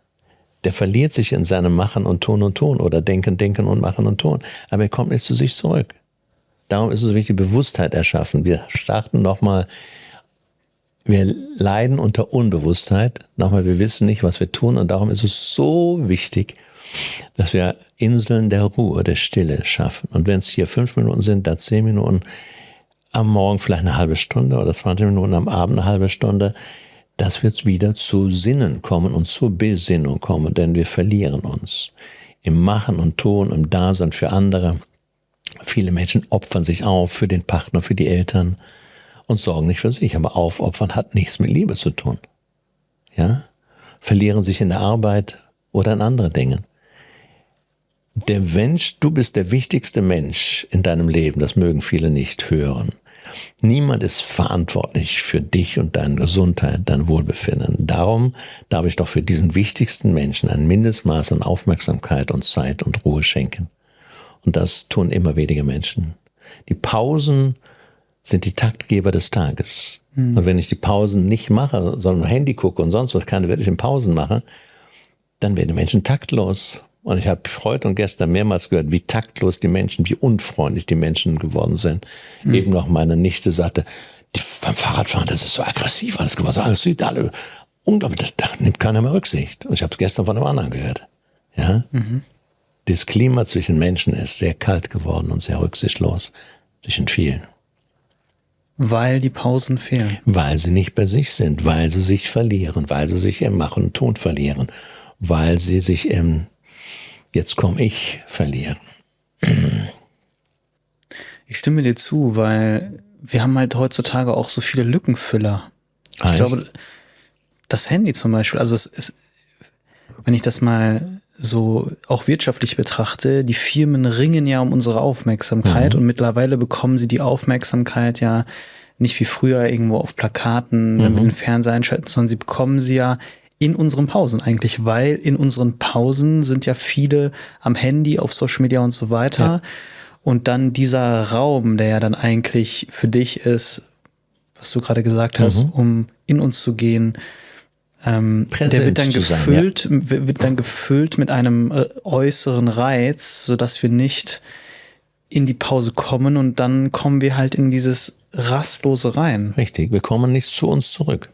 Der verliert sich in seinem Machen und Tun oder Denken und Machen und Tun. Aber er kommt nicht zu sich zurück. Darum ist es wichtig, Bewusstheit erschaffen. Wir starten nochmal, wir leiden unter Unbewusstheit. Nochmal, wir wissen nicht, was wir tun. Und darum ist es so wichtig, dass wir Inseln der Ruhe, der Stille schaffen. Und wenn es hier 5 Minuten sind, da 10 Minuten, am Morgen vielleicht eine halbe Stunde oder 20 Minuten, am Abend eine halbe Stunde, dass wir wieder zu Sinnen kommen und zur Besinnung kommen, denn wir verlieren uns im Machen und Tun, im Dasein für andere. Viele Menschen opfern sich auf für den Partner, für die Eltern und sorgen nicht für sich. Aber aufopfern hat nichts mit Liebe zu tun. Ja? Verlieren sich in der Arbeit oder in anderen Dingen. Der Mensch, du bist der wichtigste Mensch in deinem Leben, das mögen viele nicht hören. Niemand ist verantwortlich für dich und deine Gesundheit, dein Wohlbefinden. Darum darf ich doch für diesen wichtigsten Menschen ein Mindestmaß an Aufmerksamkeit und Zeit und Ruhe schenken. Und das tun immer weniger Menschen. Die Pausen sind die Taktgeber des Tages. Und wenn ich die Pausen nicht mache, sondern Handy gucke und sonst was, keine wirklichen Pausen mache, dann werden die Menschen taktlos. Und ich habe heute und gestern mehrmals gehört, wie taktlos die Menschen, wie unfreundlich die Menschen geworden sind. Eben noch meine Nichte sagte, beim Fahrradfahren, das ist so aggressiv, alles geworden, so aggressiv, alle, unglaublich, da nimmt keiner mehr Rücksicht. Und ich habe es gestern von einem anderen gehört. Ja? Das Klima zwischen Menschen ist sehr kalt geworden und sehr rücksichtslos zwischen vielen. Weil die Pausen fehlen. Weil sie nicht bei sich sind, weil sie sich verlieren, weil sie sich im Machen und Tun verlieren, weil sie sich im Jetzt komme ich verlieren. Ich stimme dir zu, weil wir haben halt heutzutage auch so viele Lückenfüller. Ich glaube, das Handy zum Beispiel, also wenn ich das mal so auch wirtschaftlich betrachte, die Firmen ringen ja um unsere Aufmerksamkeit und mittlerweile bekommen sie die Aufmerksamkeit ja nicht wie früher irgendwo auf Plakaten, wenn wir den Fernseher einschalten, sondern sie bekommen sie ja in unseren Pausen eigentlich, weil in unseren Pausen sind ja viele am Handy, auf Social Media und so weiter. Ja. Und dann dieser Raum, der ja dann eigentlich für dich ist, was du gerade gesagt hast, um in uns zu gehen, der wird dann gefüllt, wird dann gefüllt mit einem äußeren Reiz, sodass wir nicht in die Pause kommen und dann kommen wir halt in dieses Rastlose rein. Richtig, wir kommen nicht zu uns zurück.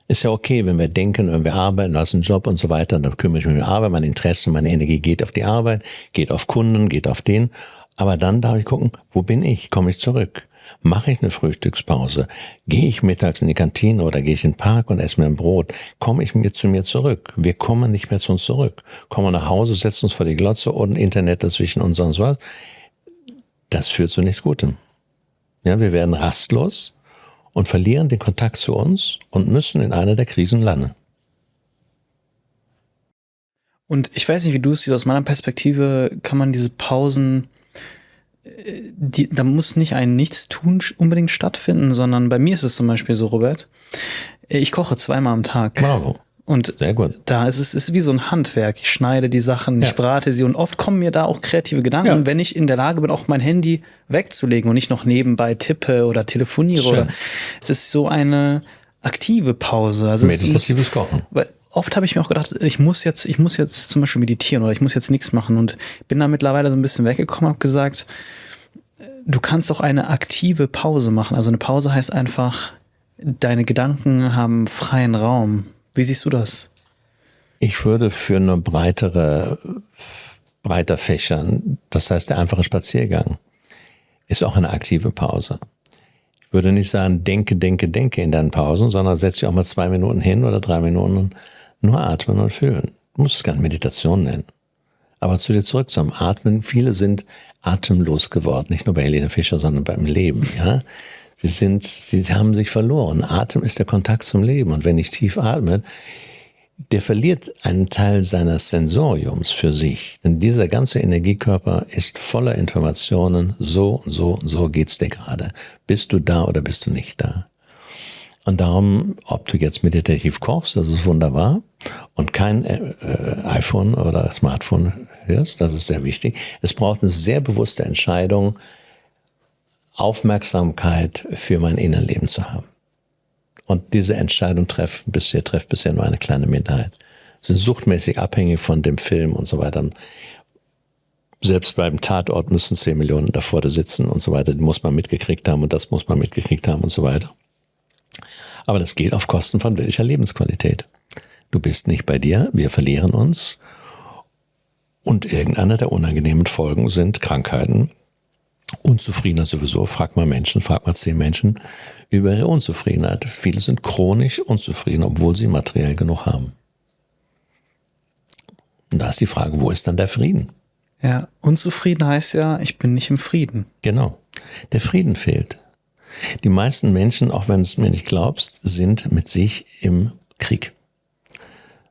Ist ja okay, wenn wir denken, wenn wir arbeiten, du hast einen Job und so weiter, dann kümmere ich mich um die Arbeit, mein Interesse, meine Energie geht auf die Arbeit, geht auf Kunden, geht auf den. Aber dann darf ich gucken, wo bin ich? Komme ich zurück? Mache ich eine Frühstückspause? Gehe ich mittags in die Kantine oder gehe ich in den Park und esse mir ein Brot? Komme ich zu mir zurück? Wir kommen nicht mehr zu uns zurück. Kommen wir nach Hause, setzen uns vor die Glotze und Internet dazwischen und sonst was. Das führt zu nichts Gutem. Ja, wir werden rastlos und verlieren den Kontakt zu uns und müssen in einer der Krisen landen. Und ich weiß nicht, wie du es siehst, aus meiner Perspektive kann man diese Pausen, da muss nicht ein Nichtstun unbedingt stattfinden, sondern bei mir ist es zum Beispiel so, Robert, Ich koche 2-mal am Tag. Bravo. Und Sehr gut. da ist es wie so ein Handwerk. Ich schneide die Sachen, Ja. ich brate sie und oft kommen mir da auch kreative Gedanken, Ja. wenn ich in der Lage bin, auch mein Handy wegzulegen und nicht noch nebenbei tippe oder telefoniere. Schön. Oder es ist so eine aktive Pause. Also es muss, Meditatives Kochen. weil oft habe ich mir auch gedacht, ich muss jetzt zum Beispiel meditieren oder ich muss jetzt nichts machen und bin da mittlerweile so ein bisschen weggekommen, habe gesagt, du kannst auch eine aktive Pause machen. Also eine Pause heißt einfach, deine Gedanken haben freien Raum. Wie siehst du das? Ich würde für eine breiter fächern. Das heißt, der einfache Spaziergang ist auch eine aktive Pause. Ich würde nicht sagen, denke in deinen Pausen, sondern setz dich auch mal 2 Minuten hin oder 3 Minuten und nur atmen und fühlen. Du musst es gar nicht Meditation nennen. Aber zu dir zurück zum Atmen. Viele sind atemlos geworden, nicht nur bei Helene Fischer, sondern beim Leben. Ja? Sie haben sich verloren. Atem ist der Kontakt zum Leben. Und wenn ich tief atme, der verliert einen Teil seines Sensoriums für sich. Denn dieser ganze Energiekörper ist voller Informationen. So geht's dir gerade. Bist du da oder bist du nicht da? Und darum, ob du jetzt meditativ kochst, das ist wunderbar. Und kein iPhone oder Smartphone hörst, das ist sehr wichtig. Es braucht eine sehr bewusste Entscheidung, Aufmerksamkeit für mein Innenleben zu haben. Und diese Entscheidung trifft bisher nur eine kleine Minderheit. Sie sind suchtmäßig abhängig von dem Film und so weiter. Selbst beim Tatort müssen 10 Millionen davor da sitzen und so weiter. Die muss man mitgekriegt haben und das muss man mitgekriegt haben und so weiter. Aber das geht auf Kosten von wirklicher Lebensqualität. Du bist nicht bei dir, wir verlieren uns. Und irgendeine der unangenehmen Folgen sind Krankheiten. Unzufriedener sowieso, frag mal 10 Menschen über ihre Unzufriedenheit. Viele sind chronisch unzufrieden, obwohl sie materiell genug haben. Und da ist die Frage, wo ist dann der Frieden? Ja, unzufrieden heißt ja, ich bin nicht im Frieden. Genau, der Frieden fehlt. Die meisten Menschen, auch wenn du es mir nicht glaubst, sind mit sich im Krieg.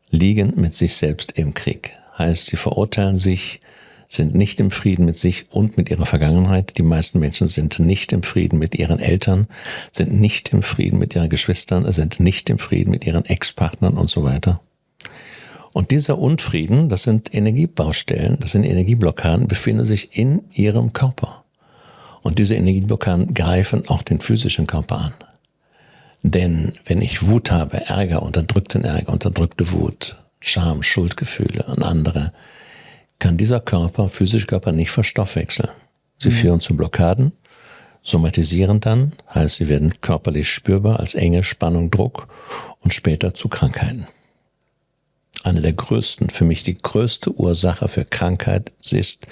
Liegen mit sich selbst im Krieg. Heißt, sie verurteilen sich, sind nicht im Frieden mit sich und mit ihrer Vergangenheit. Die meisten Menschen sind nicht im Frieden mit ihren Eltern, sind nicht im Frieden mit ihren Geschwistern, sind nicht im Frieden mit ihren Ex-Partnern und so weiter. Und dieser Unfrieden, das sind Energiebaustellen, das sind Energieblockaden, befinden sich in ihrem Körper. Und diese Energieblockaden greifen auch den physischen Körper an. Denn wenn ich Wut habe, Ärger, unterdrückte Wut, Scham, Schuldgefühle und andere, kann dieser physische Körper nicht verstoffwechseln. Sie führen zu Blockaden, somatisieren dann, heißt sie werden körperlich spürbar als Enge, Spannung, Druck und später zu Krankheiten. Eine der größten, für mich die größte Ursache für Krankheit ist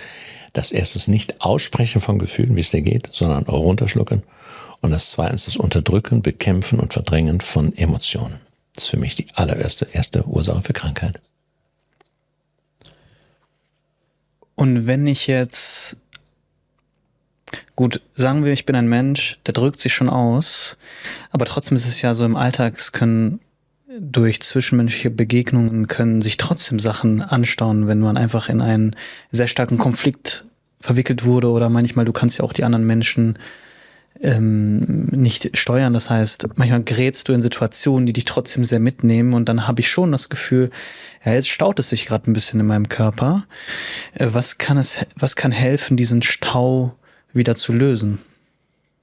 das erstens nicht Aussprechen von Gefühlen, wie es dir geht, sondern runterschlucken. Und das zweitens das Unterdrücken, Bekämpfen und Verdrängen von Emotionen. Das ist für mich die erste Ursache für Krankheit. Und wenn ich jetzt, gut, sagen wir, ich bin ein Mensch, der drückt sich schon aus, aber trotzdem ist es ja so im Alltag, es können durch zwischenmenschliche Begegnungen können sich trotzdem Sachen anstauen, wenn man einfach in einen sehr starken Konflikt verwickelt wurde oder manchmal, du kannst ja auch die anderen Menschen nicht steuern. Das heißt, manchmal gerätst du in Situationen, die dich trotzdem sehr mitnehmen und dann habe ich schon das Gefühl, ja, jetzt staut es sich gerade ein bisschen in meinem Körper. Was kann helfen, diesen Stau wieder zu lösen?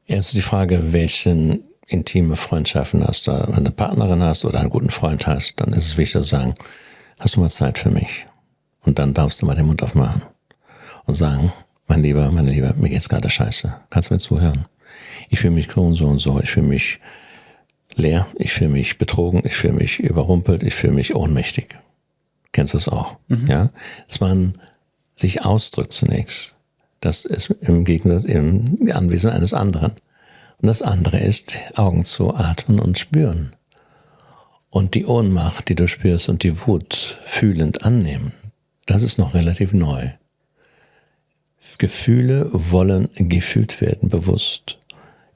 Jetzt die Frage, welchen intime Freundschaften hast du, wenn du eine Partnerin hast oder einen guten Freund hast, dann ist es wichtig zu sagen, hast du mal Zeit für mich? Und dann darfst du mal den Mund aufmachen und sagen, mein Lieber, mir geht's gerade scheiße. Kannst du mir zuhören? Ich fühle mich so und so, ich fühle mich leer, ich fühle mich betrogen, ich fühle mich überrumpelt, ich fühle mich ohnmächtig. Kennst du es auch? Ja? Dass man sich ausdrückt zunächst. Das ist im Gegensatz im Anwesen eines anderen. Und das andere ist, Augen zu atmen und spüren. Und die Ohnmacht, die du spürst und die Wut fühlend annehmen. Das ist noch relativ neu. Gefühle wollen gefühlt werden, bewusst.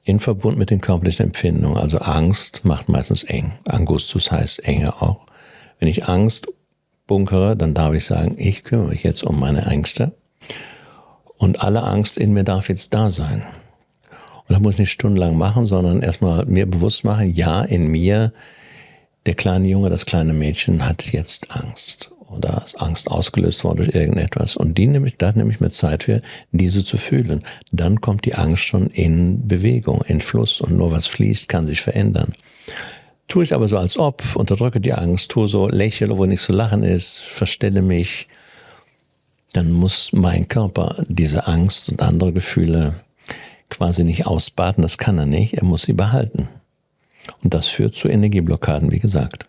In Verbund mit den körperlichen Empfindungen. Also Angst macht meistens eng. Angustus heißt Enge auch. Wenn ich Angst bunkere, dann darf ich sagen, ich kümmere mich jetzt um meine Ängste. Und alle Angst in mir darf jetzt da sein. Und das muss ich nicht stundenlang machen, sondern erstmal mir bewusst machen, ja, in mir der kleine Junge, das kleine Mädchen hat jetzt Angst oder ist Angst ausgelöst worden durch irgendetwas. Und da nehme ich mir Zeit für, diese zu fühlen. Dann kommt die Angst schon in Bewegung, in Fluss und nur was fließt, kann sich verändern. Tue ich aber so als ob, unterdrücke die Angst, tue so, lächle, wo nichts zu lachen ist, verstelle mich, dann muss mein Körper diese Angst und andere Gefühle quasi nicht ausbaden, das kann er nicht, er muss sie behalten. Und das führt zu Energieblockaden, wie gesagt.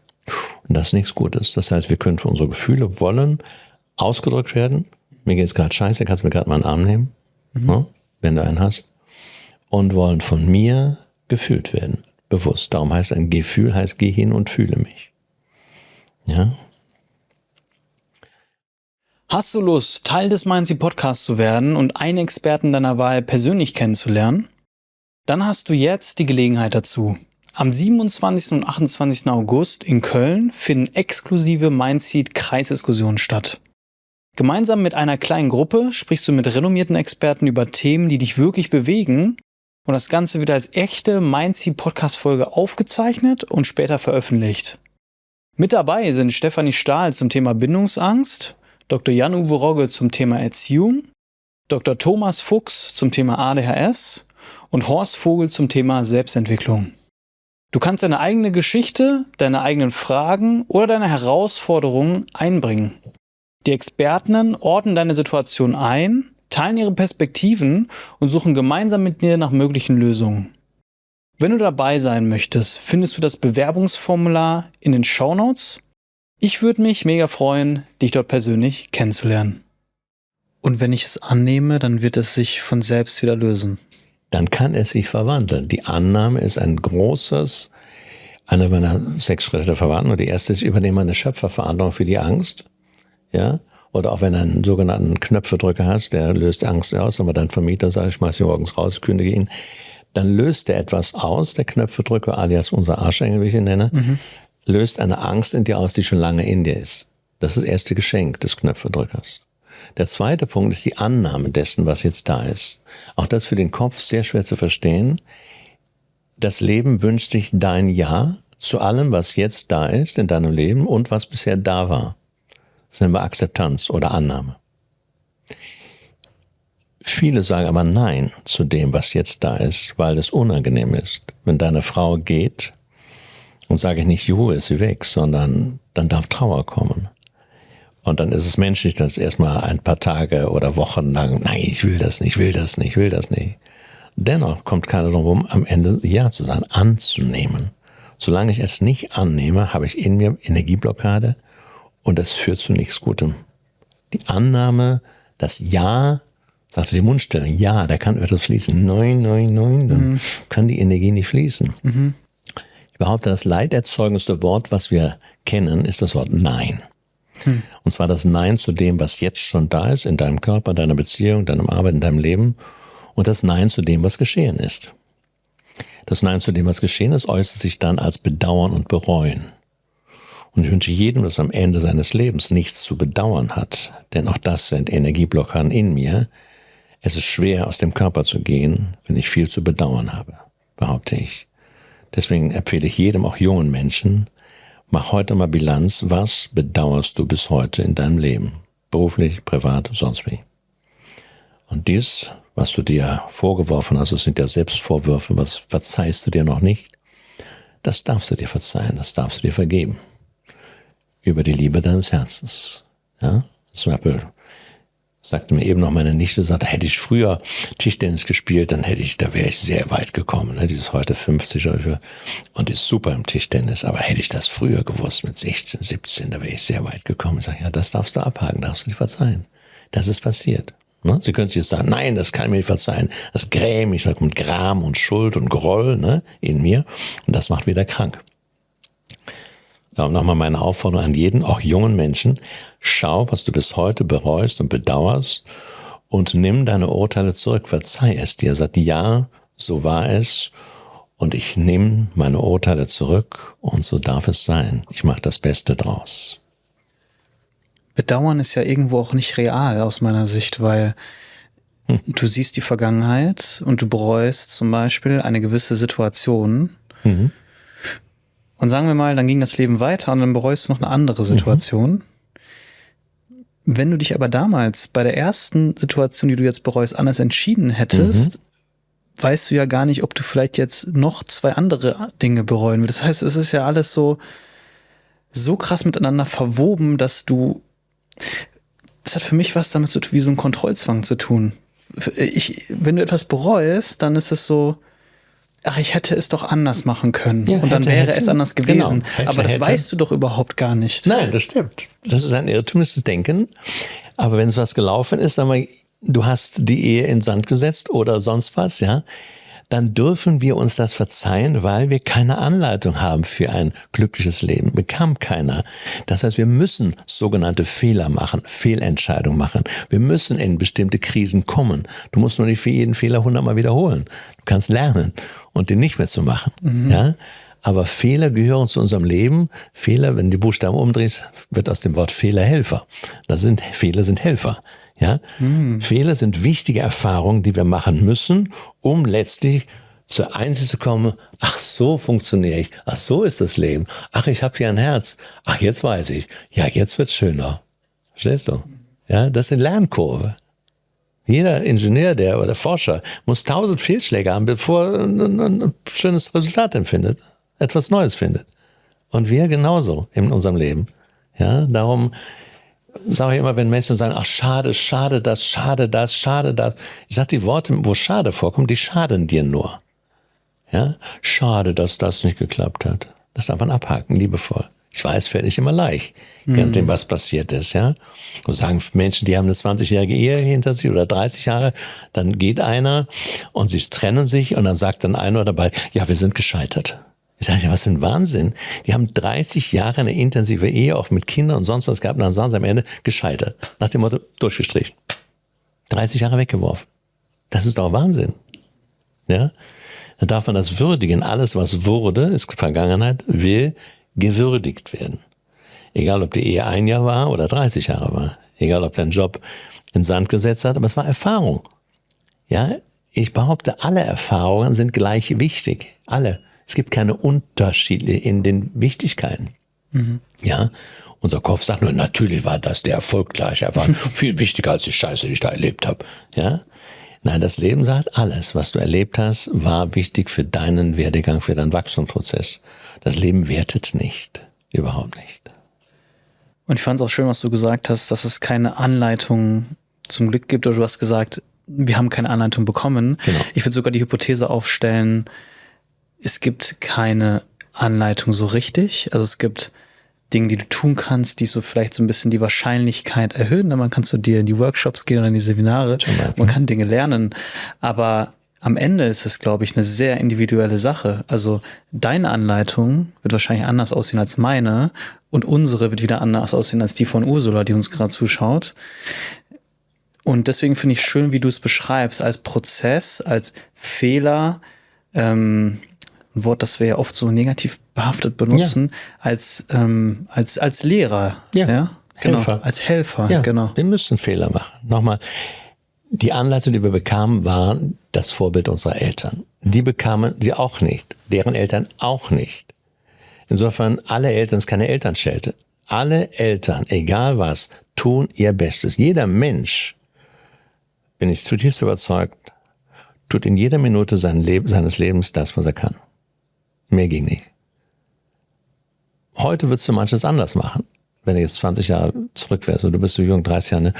Und das ist nichts Gutes. Das heißt, wir können für unsere Gefühle wollen ausgedrückt werden. Mir geht's gerade scheiße, kannst du mir gerade mal einen Arm nehmen, ne, wenn du einen hast. Und wollen von mir gefühlt werden, bewusst. Darum heißt ein Gefühl, heißt geh hin und fühle mich. Ja. Hast du Lust, Teil des Mindset Podcasts zu werden und einen Experten deiner Wahl persönlich kennenzulernen? Dann hast du jetzt die Gelegenheit dazu. Am 27. und 28. August in Köln finden exklusive Mindset-Kreisdiskussionen statt. Gemeinsam mit einer kleinen Gruppe sprichst du mit renommierten Experten über Themen, die dich wirklich bewegen, und das Ganze wird als echte Mindset-Podcast-Folge aufgezeichnet und später veröffentlicht. Mit dabei sind Stefanie Stahl zum Thema Bindungsangst, Dr. Jan-Uwe Rogge zum Thema Erziehung, Dr. Thomas Fuchs zum Thema ADHS und Horst Vogel zum Thema Selbstentwicklung. Du kannst deine eigene Geschichte, deine eigenen Fragen oder deine Herausforderungen einbringen. Die Expertinnen ordnen deine Situation ein, teilen ihre Perspektiven und suchen gemeinsam mit dir nach möglichen Lösungen. Wenn du dabei sein möchtest, findest du das Bewerbungsformular in den Shownotes. Ich würde mich mega freuen, dich dort persönlich kennenzulernen. Und wenn ich es annehme, dann wird es sich von selbst wieder lösen. Dann kann es sich verwandeln. Die Annahme ist einer meiner 6 Schritte der Verwandlung. Die erste ist, übernehme eine Schöpferverantwortung für die Angst. Ja? Oder auch wenn du einen sogenannten Knöpfedrücker hast, der löst Angst aus, aber dein Vermieter sagt, ich schmeiß ihn morgens raus, kündige ihn. Dann löst er etwas aus, der Knöpfedrücker, alias unser Arschengel, wie ich ihn nenne, löst eine Angst in dir aus, die schon lange in dir ist. Das ist das erste Geschenk des Knöpfedrückers. Der zweite Punkt ist die Annahme dessen, was jetzt da ist. Auch das für den Kopf sehr schwer zu verstehen. Das Leben wünscht sich dein Ja zu allem, was jetzt da ist in deinem Leben und was bisher da war. Das nennen wir Akzeptanz oder Annahme. Viele sagen aber Nein zu dem, was jetzt da ist, weil es unangenehm ist. Wenn deine Frau geht, dann sage ich nicht, juhu, ist sie weg, sondern dann darf Trauer kommen. Und dann ist es menschlich, dass erstmal ein paar Tage oder Wochen lang, nein, ich will das nicht, will das nicht, will das nicht. Dennoch kommt keiner drum herum, am Ende Ja zu sein, anzunehmen. Solange ich es nicht annehme, habe ich in mir Energieblockade und es führt zu nichts Gutem. Die Annahme, das Ja, sagte die Mundstellung, ja, da kann etwas fließen. Nein, nein, nein, dann kann die Energie nicht fließen. Ich behaupte, das leiderzeugendste Wort, was wir kennen, ist das Wort Nein. Und zwar das Nein zu dem, was jetzt schon da ist, in deinem Körper, deiner Beziehung, deinem Arbeit, in deinem Leben. Und das Nein zu dem, was geschehen ist. Das Nein zu dem, was geschehen ist, äußert sich dann als Bedauern und Bereuen. Und ich wünsche jedem, dass am Ende seines Lebens nichts zu bedauern hat. Denn auch das sind Energieblockaden in mir. Es ist schwer, aus dem Körper zu gehen, wenn ich viel zu bedauern habe, behaupte ich. Deswegen empfehle ich jedem, auch jungen Menschen, mach heute mal Bilanz, was bedauerst du bis heute in deinem Leben? Beruflich, privat, sonst wie. Und dies, was du dir vorgeworfen hast, das sind ja Selbstvorwürfe, was verzeihst du dir noch nicht, das darfst du dir verzeihen, das darfst du dir vergeben. Über die Liebe deines Herzens. Ja? Zum Beispiel sagte mir eben noch meine Nichte, sagte, hätte ich früher Tischtennis gespielt, da wäre ich sehr weit gekommen. Ne? Die ist heute 50 und ist super im Tischtennis, aber hätte ich das früher gewusst, mit 16, 17, da wäre ich sehr weit gekommen. Ich sage, ja, das darfst du abhaken, darfst du dir verzeihen. Das ist passiert. Ne? Sie können sich jetzt sagen, nein, das kann ich mir nicht verzeihen, das grämt mich, da kommt Gram und Schuld und Groll, ne, in mir und das macht wieder krank. Darum nochmal meine Aufforderung an jeden, auch jungen Menschen, schau, was du bis heute bereust und bedauerst und nimm deine Urteile zurück, verzeih es dir, sag ja, so war es und ich nehme meine Urteile zurück und so darf es sein. Ich mache das Beste draus. Bedauern ist ja irgendwo auch nicht real aus meiner Sicht, weil du siehst die Vergangenheit und du bereust zum Beispiel eine gewisse Situation. Und sagen wir mal, dann ging das Leben weiter und dann bereust du noch eine andere Situation. Wenn du dich aber damals bei der ersten Situation, die du jetzt bereust, anders entschieden hättest, weißt du ja gar nicht, ob du vielleicht jetzt noch 2 andere Dinge bereuen würdest. Das heißt, es ist ja alles so krass miteinander verwoben, dass das hat für mich was damit zu tun, wie so ein Kontrollzwang zu tun. Wenn du etwas bereust, dann ist es so, ach, ich hätte es doch anders machen können. Ja, und dann wäre es anders gewesen. Genau. Aber das weißt du doch überhaupt gar nicht. Nein, das stimmt. Das ist ein irrtümliches Denken. Aber wenn es was gelaufen ist, sag mal, du hast die Ehe in Sand gesetzt oder sonst was, ja, dann dürfen wir uns das verzeihen, weil wir keine Anleitung haben für ein glückliches Leben. Bekam keiner. Das heißt, wir müssen sogenannte Fehler machen, Fehlentscheidungen machen. Wir müssen in bestimmte Krisen kommen. Du musst nur nicht für jeden Fehler 100-mal wiederholen. Du kannst lernen und den nicht mehr zu machen. Ja? Aber Fehler gehören zu unserem Leben. Fehler, wenn du die Buchstaben umdrehst, wird aus dem Wort Fehler Helfer. Fehler sind Helfer. Ja? Fehler sind wichtige Erfahrungen, die wir machen müssen, um letztlich zur Einsicht zu kommen, ach, so funktioniere ich, ach, so ist das Leben, ach, ich habe hier ein Herz, ach, jetzt weiß ich, ja, jetzt wird's schöner. Verstehst du? Ja, das ist eine Lernkurve. Jeder Ingenieur oder Forscher muss 1000 Fehlschläge haben, bevor er ein schönes Resultat empfindet, etwas Neues findet. Und wir genauso in unserem Leben. Ja, darum sage ich immer, wenn Menschen sagen, ach, schade, schade das, schade das, schade das. Ich sage, die Worte, wo schade vorkommt, die schaden dir nur. Ja, schade, dass das nicht geklappt hat. Das darf man abhaken, liebevoll. Ich weiß, fällt nicht immer leicht, je nachdem, was passiert ist, ja. Und sagen Menschen, die haben eine 20-jährige Ehe hinter sich oder 30 Jahre, dann geht einer und sie trennen sich und dann sagt dann einer dabei, ja, wir sind gescheitert. Ich sage, ja, was für ein Wahnsinn. Die haben 30 Jahre eine intensive Ehe, oft mit Kindern und sonst was gehabt, und dann sagen sie am Ende gescheitert. Nach dem Motto, durchgestrichen. 30 Jahre weggeworfen. Das ist doch Wahnsinn. Ja? Da darf man das würdigen. Alles, was wurde, ist Vergangenheit, will gewürdigt werden. Egal, ob die Ehe 1 Jahr war oder 30 Jahre war. Egal, ob dein Job in Sand gesetzt hat, aber es war Erfahrung. Ja? Ich behaupte, alle Erfahrungen sind gleich wichtig. Alle. Es gibt keine Unterschiede in den Wichtigkeiten. Ja, unser Kopf sagt nur, natürlich war das der Erfolg gleich. Er war viel wichtiger als die Scheiße, die ich da erlebt habe. Ja, nein, das Leben sagt, alles, was du erlebt hast, war wichtig für deinen Werdegang, für deinen Wachstumsprozess. Das Leben wertet nicht, überhaupt nicht. Und ich fand es auch schön, was du gesagt hast, dass es keine Anleitung zum Glück gibt. Oder du hast gesagt, wir haben keine Anleitung bekommen. Genau. Ich würde sogar die Hypothese aufstellen, es gibt keine Anleitung so richtig. Also es gibt Dinge, die du tun kannst, die so vielleicht so ein bisschen die Wahrscheinlichkeit erhöhen. Man kann zu dir in die Workshops gehen oder in die Seminare. Man kann Dinge lernen. Aber am Ende ist es, glaube ich, eine sehr individuelle Sache. Also deine Anleitung wird wahrscheinlich anders aussehen als meine und unsere wird wieder anders aussehen als die von Ursula, die uns gerade zuschaut. Und deswegen finde ich schön, wie du es beschreibst, als Prozess, als Fehler, ein Wort, das wir ja oft so negativ behaftet benutzen, als Lehrer. Ja, Genau, Helfer. als Helfer, Ja, genau. wir müssen Fehler machen. Nochmal, die Anleitung, die wir bekamen, war das Vorbild unserer Eltern. Die bekamen sie auch nicht, deren Eltern auch nicht. Insofern, alle Eltern, es ist keine Elternschelte. Alle Eltern, egal was, tun ihr Bestes. Jeder Mensch, bin ich zutiefst überzeugt, tut in jeder Minute seines Lebens das, was er kann. Mehr ging nicht. Heute würdest du manches anders machen, wenn du jetzt 20 Jahre zurück wärst, oder du bist so jung, 30 Jahre.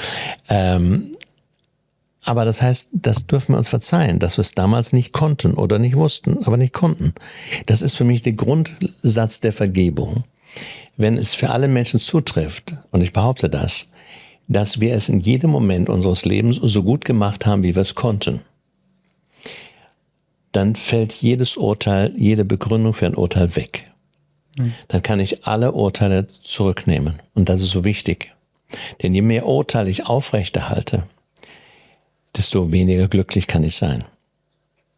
Aber das heißt, das dürfen wir uns verzeihen, dass wir es damals nicht konnten oder nicht wussten, aber nicht konnten. Das ist für mich der Grundsatz der Vergebung. Wenn es für alle Menschen zutrifft, und ich behaupte das, dass wir es in jedem Moment unseres Lebens so gut gemacht haben, wie wir es konnten, dann fällt jedes Urteil, jede Begründung für ein Urteil weg. Dann kann ich alle Urteile zurücknehmen. Und das ist so wichtig. Denn je mehr Urteile ich aufrechterhalte, desto weniger glücklich kann ich sein.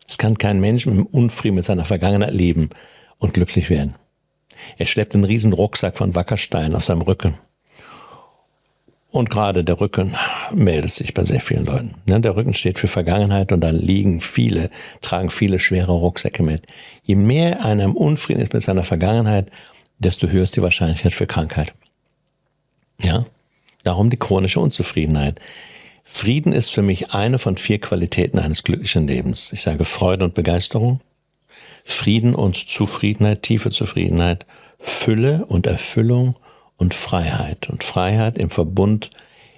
Es kann kein Mensch mit Unfrieden mit seiner Vergangenheit leben und glücklich werden. Er schleppt einen riesen Rucksack von Wackerstein auf seinem Rücken. Und gerade der Rücken meldet sich bei sehr vielen Leuten. Der Rücken steht für Vergangenheit und da tragen viele schwere Rucksäcke mit. Je mehr einer im Unfrieden ist mit seiner Vergangenheit, desto höher ist die Wahrscheinlichkeit für Krankheit. Ja, darum die chronische Unzufriedenheit. Frieden ist für mich eine von 4 Qualitäten eines glücklichen Lebens. Ich sage Freude und Begeisterung, Frieden und Zufriedenheit, tiefe Zufriedenheit, Fülle und Erfüllung und Freiheit. Und Freiheit im Verbund,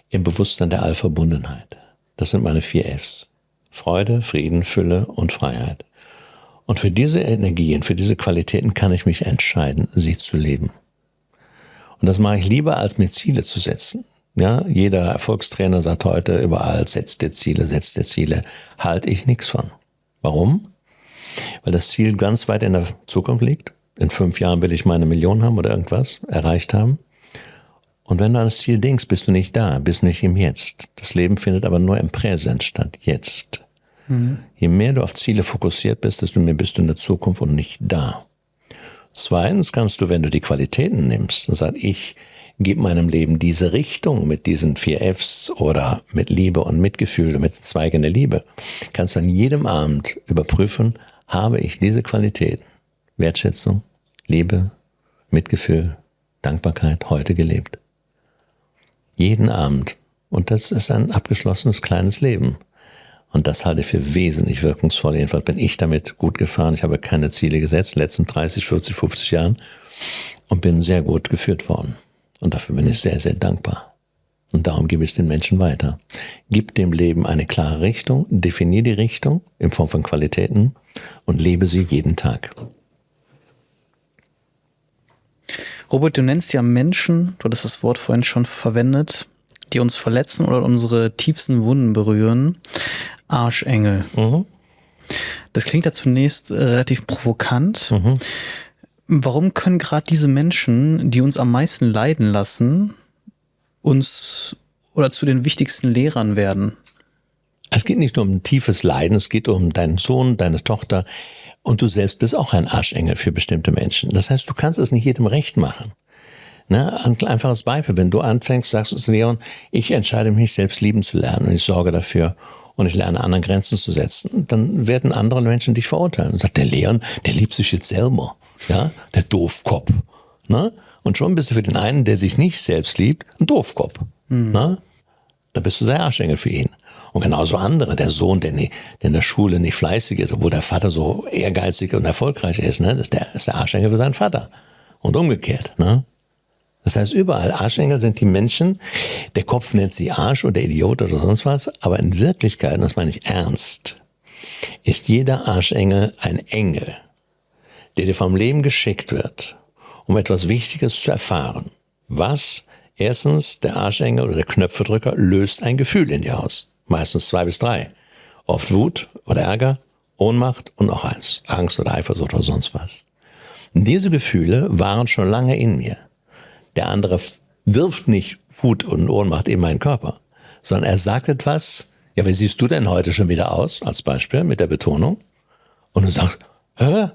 im Bewusstsein der Allverbundenheit. Das sind meine 4 Fs. Freude, Frieden, Fülle und Freiheit. Und für diese Energien, für diese Qualitäten kann ich mich entscheiden, sie zu leben. Und das mache ich lieber, als mir Ziele zu setzen. Ja, jeder Erfolgstrainer sagt heute überall, setz dir Ziele, halte ich nichts von. Warum? Weil das Ziel ganz weit in der Zukunft liegt. In 5 Jahren will ich meine Million haben oder irgendwas erreicht haben. Und wenn du an das Ziel denkst, bist du nicht da, bist nicht im Jetzt. Das Leben findet aber nur im Präsent statt, jetzt. Je mehr du auf Ziele fokussiert bist, desto mehr bist du in der Zukunft und nicht da. Zweitens kannst du, wenn du die Qualitäten nimmst und sagst, ich gebe meinem Leben diese Richtung mit diesen 4 Fs oder mit Liebe und Mitgefühl, mit Zweigen der Liebe, kannst du an jedem Abend überprüfen, habe ich diese Qualitäten, Wertschätzung, Liebe, Mitgefühl, Dankbarkeit heute gelebt. Jeden Abend. Und das ist ein abgeschlossenes kleines Leben. Und das halte ich für wesentlich wirkungsvoll. Jedenfalls bin ich damit gut gefahren. Ich habe keine Ziele gesetzt in den letzten 30, 40, 50 Jahren und bin sehr gut geführt worden. Und dafür bin ich sehr, sehr dankbar. Und darum gebe ich es den Menschen weiter. Gib dem Leben eine klare Richtung, definier die Richtung in Form von Qualitäten und lebe sie jeden Tag. Robert, du nennst ja Menschen, du hattest das Wort vorhin schon verwendet, die uns verletzen oder unsere tiefsten Wunden berühren, Arschengel. Das klingt ja zunächst relativ provokant. Warum können gerade diese Menschen, die uns am meisten leiden lassen, uns oder zu den wichtigsten Lehrern werden? Es geht nicht nur um ein tiefes Leiden, es geht um deinen Sohn, deine Tochter und du selbst bist auch ein Arschengel für bestimmte Menschen. Das heißt, du kannst es nicht jedem recht machen. Ne? Ein einfaches Beispiel, wenn du anfängst, sagst du, Leon, ich entscheide mich selbst lieben zu lernen und ich sorge dafür und ich lerne anderen Grenzen zu setzen, dann werden andere Menschen dich verurteilen. Und sagt, der Leon, der liebt sich jetzt selber, ja, der Doofkopf. Ne? Und schon bist du für den einen, der sich nicht selbst liebt, ein Doofkopf. Ne? Da bist du sehr Arschengel für ihn. Und genauso andere, der Sohn, der in der Schule nicht fleißig ist, obwohl der Vater so ehrgeizig und erfolgreich ist, ne? Das ist der Arschengel für seinen Vater. Und umgekehrt. Ne? Das heißt, überall Arschengel sind die Menschen, der Kopf nennt sie Arsch oder Idiot oder sonst was, aber in Wirklichkeit, und das meine ich ernst, ist jeder Arschengel ein Engel, der dir vom Leben geschickt wird, um etwas Wichtiges zu erfahren. Was? Erstens, der Arschengel oder der Knöpfedrücker löst ein Gefühl in dir aus. Meistens 2 bis 3. Oft Wut oder Ärger, Ohnmacht und noch eins, Angst oder Eifersucht oder sonst was. Diese Gefühle waren schon lange in mir. Der andere wirft nicht Wut und Ohnmacht in meinen Körper, sondern er sagt etwas, ja, wie siehst du denn heute schon wieder aus, als Beispiel mit der Betonung? Und du sagst, hä?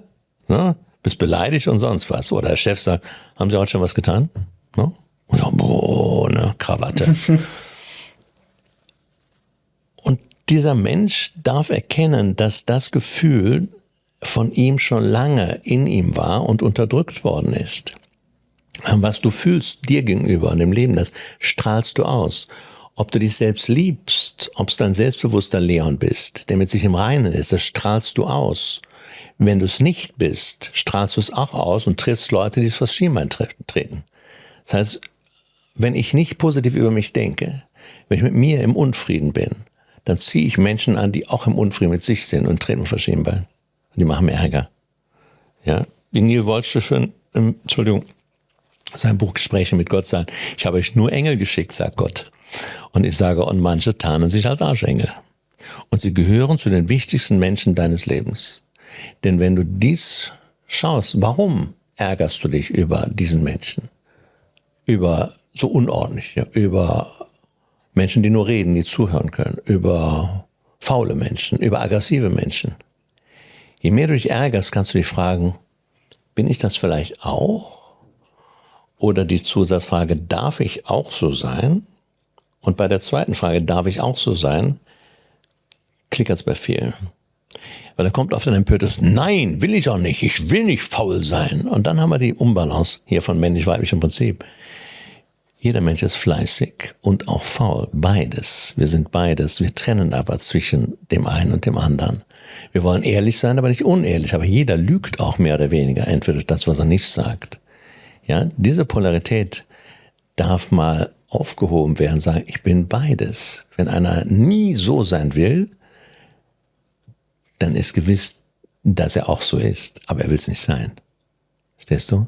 Ne? Bist beleidigt und sonst was. Oder der Chef sagt, haben Sie heute schon was getan? Ne? Und so, boah, ne, Krawatte. Und dieser Mensch darf erkennen, dass das Gefühl von ihm schon lange in ihm war und unterdrückt worden ist. Was du fühlst dir gegenüber und im Leben, das strahlst du aus. Ob du dich selbst liebst, ob du ein selbstbewusster Leon bist, der mit sich im Reinen ist, das strahlst du aus. Wenn du es nicht bist, strahlst du es auch aus und triffst Leute, die es vors Schienbein treten. Das heißt, wenn ich nicht positiv über mich denke, wenn ich mit mir im Unfrieden bin, dann ziehe ich Menschen an, die auch im Unfrieden mit sich sind und treten vor Schienbein. Die machen mir Ärger. Ja, wie Neil Wolzsch schön, sein Buch Gespräche mit Gott sagt, ich habe euch nur Engel geschickt, sagt Gott. Und ich sage, und manche tarnen sich als Arschengel. Und sie gehören zu den wichtigsten Menschen deines Lebens. Denn wenn du dies schaust, warum ärgerst du dich über diesen Menschen? Über so unordentlich, ja, über Menschen, die nur reden, die zuhören können, über faule Menschen, über aggressive Menschen. Je mehr du dich ärgerst, kannst du dich fragen, bin ich das vielleicht auch? Oder die Zusatzfrage, darf ich auch so sein? Und bei der zweiten Frage, darf ich auch so sein, klickert's bei vielen. Weil da kommt oft ein empörtes, nein, will ich auch nicht, ich will nicht faul sein. Und dann haben wir die Unbalance hier von männlich-weiblichem Prinzip. Jeder Mensch ist fleißig und auch faul, beides. Wir sind beides, wir trennen aber zwischen dem einen und dem anderen. Wir wollen ehrlich sein, aber nicht unehrlich, aber jeder lügt auch mehr oder weniger, entweder durch das, was er nicht sagt. Ja, diese Polarität darf mal aufgehoben werden, sagen, ich bin beides. Wenn einer nie so sein will, dann ist gewiss, dass er auch so ist, aber er will es nicht sein. Verstehst du?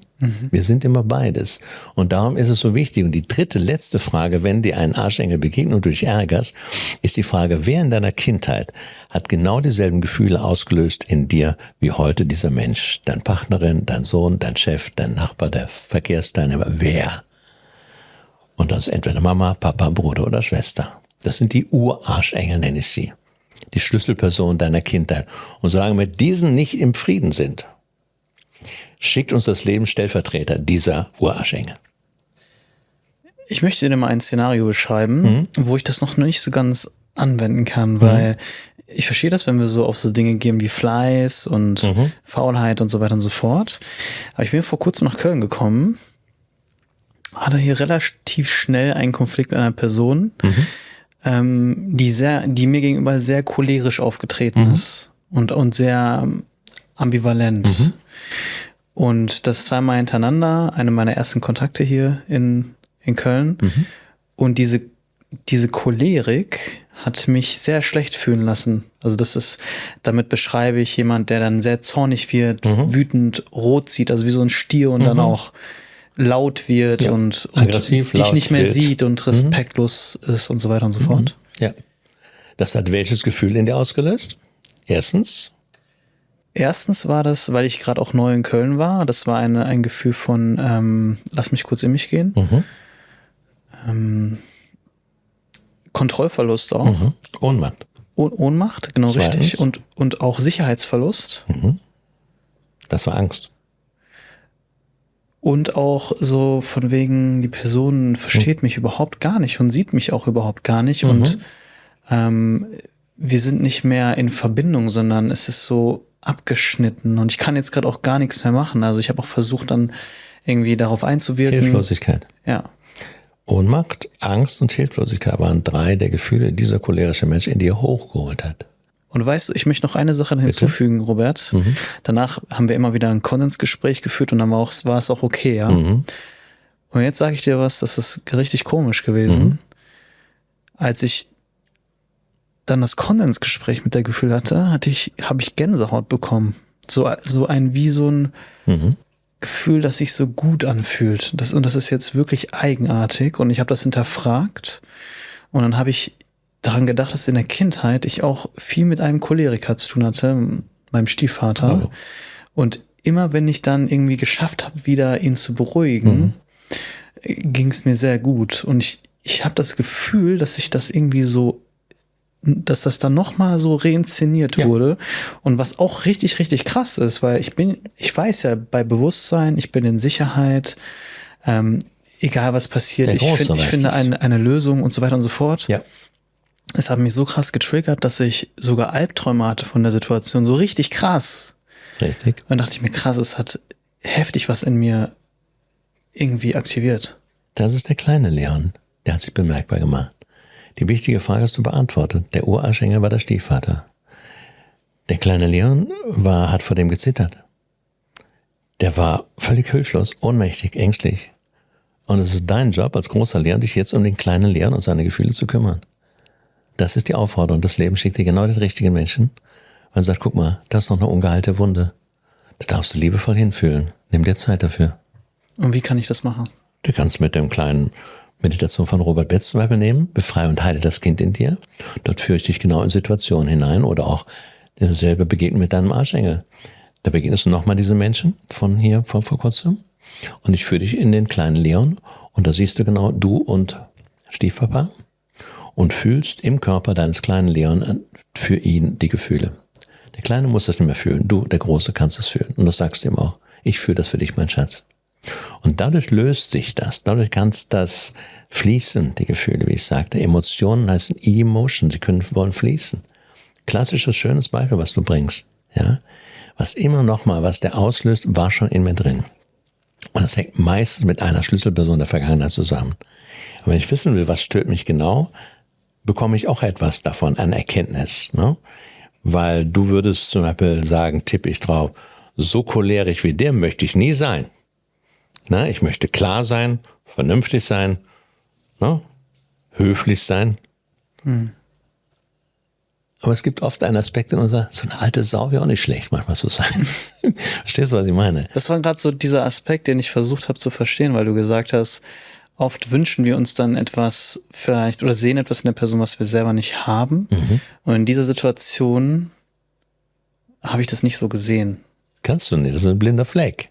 Wir sind immer beides. Und darum ist es so wichtig. Und die dritte, letzte Frage, wenn dir ein Arschengel begegnet und du dich ärgerst, ist die Frage, wer in deiner Kindheit hat genau dieselben Gefühle ausgelöst in dir wie heute dieser Mensch? Deine Partnerin, dein Sohn, dein Chef, dein Nachbar, der Verkehrsteilnehmer. Wer? Und das ist entweder Mama, Papa, Bruder oder Schwester. Das sind die Urarschengel, nenne ich sie. Die Schlüsselpersonen deiner Kindheit. Und solange wir diesen nicht im Frieden sind, schickt uns das Leben Stellvertreter dieser Urarschengel. Ich möchte dir mal ein Szenario beschreiben, wo ich das noch nicht so ganz anwenden kann, weil ich verstehe das, wenn wir so auf so Dinge gehen wie Fleiß und Faulheit und so weiter und so fort. Aber ich bin vor kurzem nach Köln gekommen, hatte hier relativ schnell einen Konflikt mit einer Person, die mir gegenüber sehr cholerisch aufgetreten ist und sehr ambivalent. Und das zweimal hintereinander, eine meiner ersten Kontakte hier in Köln. Und diese Cholerik hat mich sehr schlecht fühlen lassen. Also damit beschreibe ich jemand, der dann sehr zornig wird, wütend, rot sieht, also wie so ein Stier und dann auch laut wird und aggressiv, dich laut, nicht mehr wild. sieht und respektlos ist und so weiter und so fort. Ja. Das hat welches Gefühl in dir ausgelöst? Erstens war das, weil ich gerade auch neu in Köln war, das war ein Gefühl von, lass mich kurz in mich gehen. Kontrollverlust auch. Ohnmacht. Ohnmacht, genau. Zweitens. Richtig. Und auch Sicherheitsverlust. Das war Angst. Und auch so von wegen, die Person versteht mich überhaupt gar nicht und sieht mich auch überhaupt gar nicht. Und wir sind nicht mehr in Verbindung, sondern es ist so abgeschnitten. Und ich kann jetzt gerade auch gar nichts mehr machen. Also ich habe auch versucht, dann irgendwie darauf einzuwirken. Hilflosigkeit. Ja. Ohnmacht, Angst und Hilflosigkeit waren 3 der Gefühle, die dieser cholerische Mensch in dir hochgeholt hat. Und weißt du, ich möchte noch eine Sache hinzufügen, Robert. Danach haben wir immer wieder ein Konsensgespräch geführt und dann war es auch okay, ja. Und jetzt sage ich dir was, das ist richtig komisch gewesen. Als ich dann das Konsensgespräch mit der Gefühl hatte, habe ich Gänsehaut bekommen. So ein Gefühl, das sich so gut anfühlt. Und das ist jetzt wirklich eigenartig. Und ich habe das hinterfragt. Und dann habe ich daran gedacht, dass in der Kindheit ich auch viel mit einem Choleriker zu tun hatte, meinem Stiefvater. Und immer wenn ich dann irgendwie geschafft habe, wieder ihn zu beruhigen, ging es mir sehr gut. Und ich habe das Gefühl, dass ich das irgendwie so, dass das dann nochmal so reinszeniert wurde. Und was auch richtig, richtig krass ist, weil ich weiß ja bei Bewusstsein, ich bin in Sicherheit, egal was passiert, ich finde eine Lösung und so weiter und so fort. Ja. Es hat mich so krass getriggert, dass ich sogar Albträume hatte von der Situation, so richtig krass. Richtig. Und dann dachte ich mir, krass, es hat heftig was in mir irgendwie aktiviert. Das ist der kleine Leon, der hat sich bemerkbar gemacht. Die wichtige Frage hast du beantwortet. Der Urarschengel war der Stiefvater. Der kleine Leon hat vor dem gezittert. Der war völlig hilflos, ohnmächtig, ängstlich. Und es ist dein Job als großer Leon, dich jetzt um den kleinen Leon und seine Gefühle zu kümmern. Das ist die Aufforderung. Das Leben schickt dir genau den richtigen Menschen und sagt, guck mal, da ist noch eine ungeheilte Wunde. Da darfst du liebevoll hinfühlen. Nimm dir Zeit dafür. Und wie kann ich das machen? Du kannst mit dem kleinen Meditation von Robert Betz zum Beispiel nehmen, befreie und heile das Kind in dir. Dort führe ich dich genau in Situationen hinein oder auch dasselbe begegnen mit deinem Arschengel. Da begegnest du nochmal diese Menschen von vor kurzem und ich führe dich in den kleinen Leon und da siehst du genau du und Stiefpapa und fühlst im Körper deines kleinen Leon für ihn die Gefühle. Der Kleine muss das nicht mehr fühlen, du, der Große, kannst es fühlen und das sagst du ihm auch. Ich fühle das für dich, mein Schatz. Und dadurch löst sich das, dadurch kann das fließen, die Gefühle, wie ich sagte. Emotionen heißen E-Emotion, wollen fließen. Klassisches, schönes Beispiel, was du bringst. Ja? Was immer noch mal, was der auslöst, war schon in mir drin. Und das hängt meistens mit einer Schlüsselperson der Vergangenheit zusammen. Und wenn ich wissen will, was stört mich genau, bekomme ich auch etwas davon, an Erkenntnis. Ne? Weil du würdest zum Beispiel sagen, tippe ich drauf, so cholerisch wie der möchte ich nie sein. Na, ich möchte klar sein, vernünftig sein, ne? Höflich sein. Aber es gibt oft einen Aspekt in unserer, so eine alte Sau wäre auch nicht schlecht, manchmal zu sein. Verstehst du, was ich meine? Das war gerade so dieser Aspekt, den ich versucht habe zu verstehen, weil du gesagt hast, oft wünschen wir uns dann etwas vielleicht oder sehen etwas in der Person, was wir selber nicht haben. Und in dieser Situation habe ich das nicht so gesehen. Kannst du nicht, das ist ein blinder Fleck.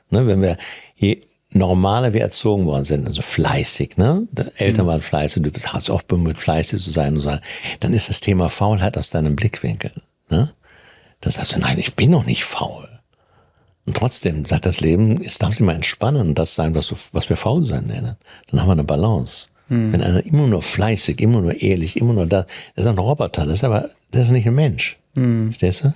Ne, wenn wir, je normaler wir erzogen worden sind, also fleißig, ne? Die Eltern waren fleißig, du hast auch bemüht, fleißig zu sein und so, dann ist das Thema Faulheit aus deinem Blickwinkel. Ne? Dann sagst du, nein, ich bin noch nicht faul. Und trotzdem sagt das Leben, es darf sich mal entspannen und das sein, was wir faul sein nennen. Dann haben wir eine Balance. Wenn einer immer nur fleißig, immer nur ehrlich, immer nur das ist ein Roboter, das ist nicht ein Mensch. Verstehst du?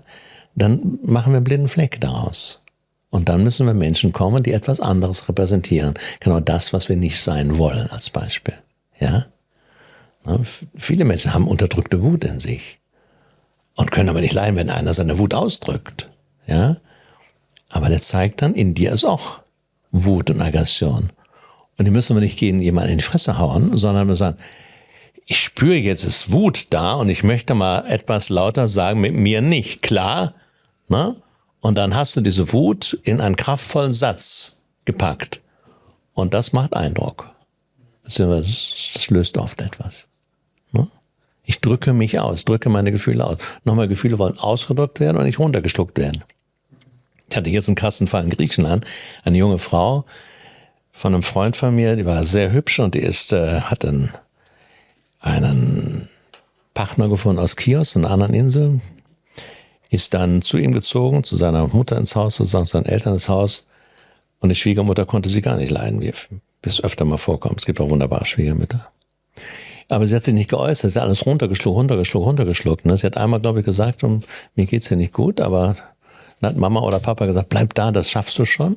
Dann machen wir einen blinden Fleck daraus. Und dann müssen wir Menschen kommen, die etwas anderes repräsentieren. Genau das, was wir nicht sein wollen, als Beispiel. Ja? Viele Menschen haben unterdrückte Wut in sich und können aber nicht leiden, wenn einer seine Wut ausdrückt. Ja? Aber der zeigt dann, in dir ist auch Wut und Aggression. Und die müssen wir nicht gegen jemanden in die Fresse hauen, sondern wir sagen, ich spüre jetzt, es ist Wut da und ich möchte mal etwas lauter sagen, mit mir nicht. Klar? Ne? Und dann hast du diese Wut in einen kraftvollen Satz gepackt. Und das macht Eindruck. Das löst oft etwas. Ne? Ich drücke mich aus, drücke meine Gefühle aus. Nochmal, Gefühle wollen ausgedrückt werden und nicht runtergeschluckt werden. Ich hatte jetzt einen krassen Fall in Griechenland. Eine junge Frau von einem Freund von mir, die war sehr hübsch und die hat einen Partner gefunden aus Chios, einer anderen Insel. Ist dann zu ihm gezogen, zu seiner Mutter ins Haus, sozusagen zu seinen Eltern ins Haus. Und die Schwiegermutter konnte sie gar nicht leiden, wie es öfter mal vorkommt. Es gibt auch wunderbare Schwiegermütter. Aber sie hat sich nicht geäußert, sie hat alles runtergeschluckt. Ne? Sie hat einmal, glaube ich, gesagt, mir geht's hier nicht gut, aber dann hat Mama oder Papa gesagt, bleib da, das schaffst du schon.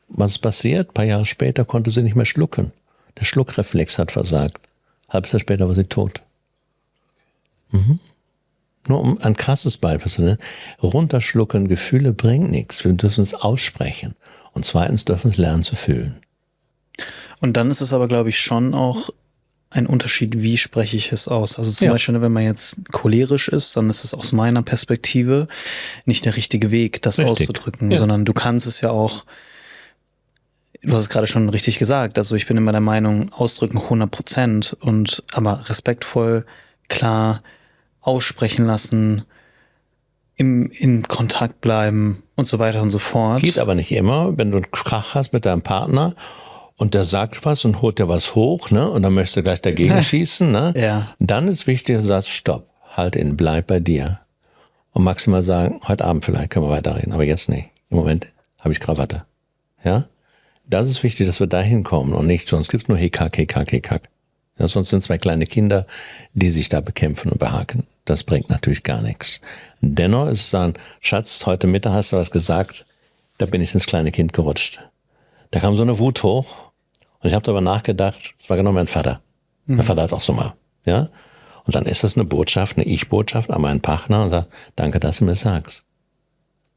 Was ist passiert? Ein paar Jahre später konnte sie nicht mehr schlucken. Der Schluckreflex hat versagt. Halbes Jahr später war sie tot. Nur um ein krasses Beispiel zu nennen. Runterschlucken, Gefühle bringt nichts. Wir dürfen es aussprechen. Und zweitens dürfen wir es lernen zu fühlen. Und dann ist es aber, glaube ich, schon auch ein Unterschied, wie spreche ich es aus. Also zum Beispiel, wenn man jetzt cholerisch ist, dann ist es aus meiner Perspektive nicht der richtige Weg, das auszudrücken, sondern du kannst es ja auch, du hast es gerade schon richtig gesagt, also ich bin immer der Meinung, ausdrücken 100% und aber respektvoll, klar, aussprechen lassen, in Kontakt bleiben und so weiter und so fort. Geht aber nicht immer, wenn du einen Krach hast mit deinem Partner und der sagt was und holt dir was hoch, ne? Und dann möchtest du gleich dagegen schießen, ne? Ja. Dann ist wichtig, du sagst, stopp, halt in, bleib bei dir. Und maximal sagen, heute Abend vielleicht können wir weiterreden, aber jetzt nicht. Im Moment habe ich Krawatte. Ja? Das ist wichtig, dass wir da hinkommen und nicht, sonst gibt's nur Hickhack. Ja, sonst sind 2 kleine Kinder, die sich da bekämpfen und behaken. Das bringt natürlich gar nichts. Dennoch ist es dann, Schatz, heute Mittag hast du was gesagt, da bin ich ins kleine Kind gerutscht. Da kam so eine Wut hoch und ich habe darüber nachgedacht, es war genau mein Vater. Mein Vater hat auch so mal. Ja? Und dann ist das eine Botschaft, eine Ich-Botschaft an meinen Partner und sagt, danke, dass du mir sagst.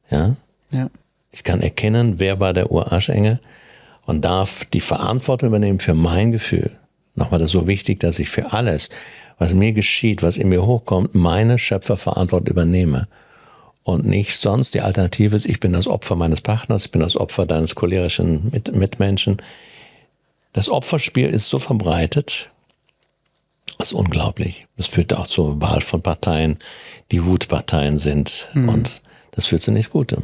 Ja? Ja. Ich kann erkennen, wer war der Urarschengel und darf die Verantwortung übernehmen für mein Gefühl. Nochmal, das ist so wichtig, dass ich für alles, was mir geschieht, was in mir hochkommt, meine Schöpferverantwortung übernehme. Und nicht sonst, die Alternative ist, ich bin das Opfer meines Partners, ich bin das Opfer deines cholerischen Mitmenschen. Das Opferspiel ist so verbreitet, das ist unglaublich. Das führt auch zur Wahl von Parteien, die Wutparteien sind. Und das führt zu nichts Gutem.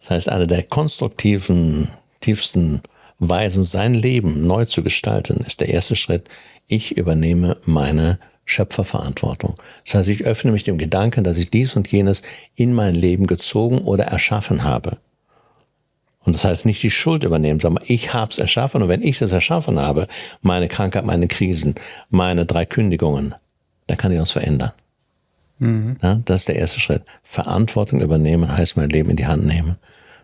Das heißt, eine der konstruktiven, tiefsten Weisen, sein Leben neu zu gestalten, ist der erste Schritt. Ich übernehme meine Schöpferverantwortung. Das heißt, ich öffne mich dem Gedanken, dass ich dies und jenes in mein Leben gezogen oder erschaffen habe. Und das heißt nicht die Schuld übernehmen, sondern ich habe es erschaffen. Und wenn ich es erschaffen habe, meine Krankheit, meine Krisen, meine 3 Kündigungen, dann kann ich das verändern. Ja, das ist der erste Schritt. Verantwortung übernehmen heißt mein Leben in die Hand nehmen.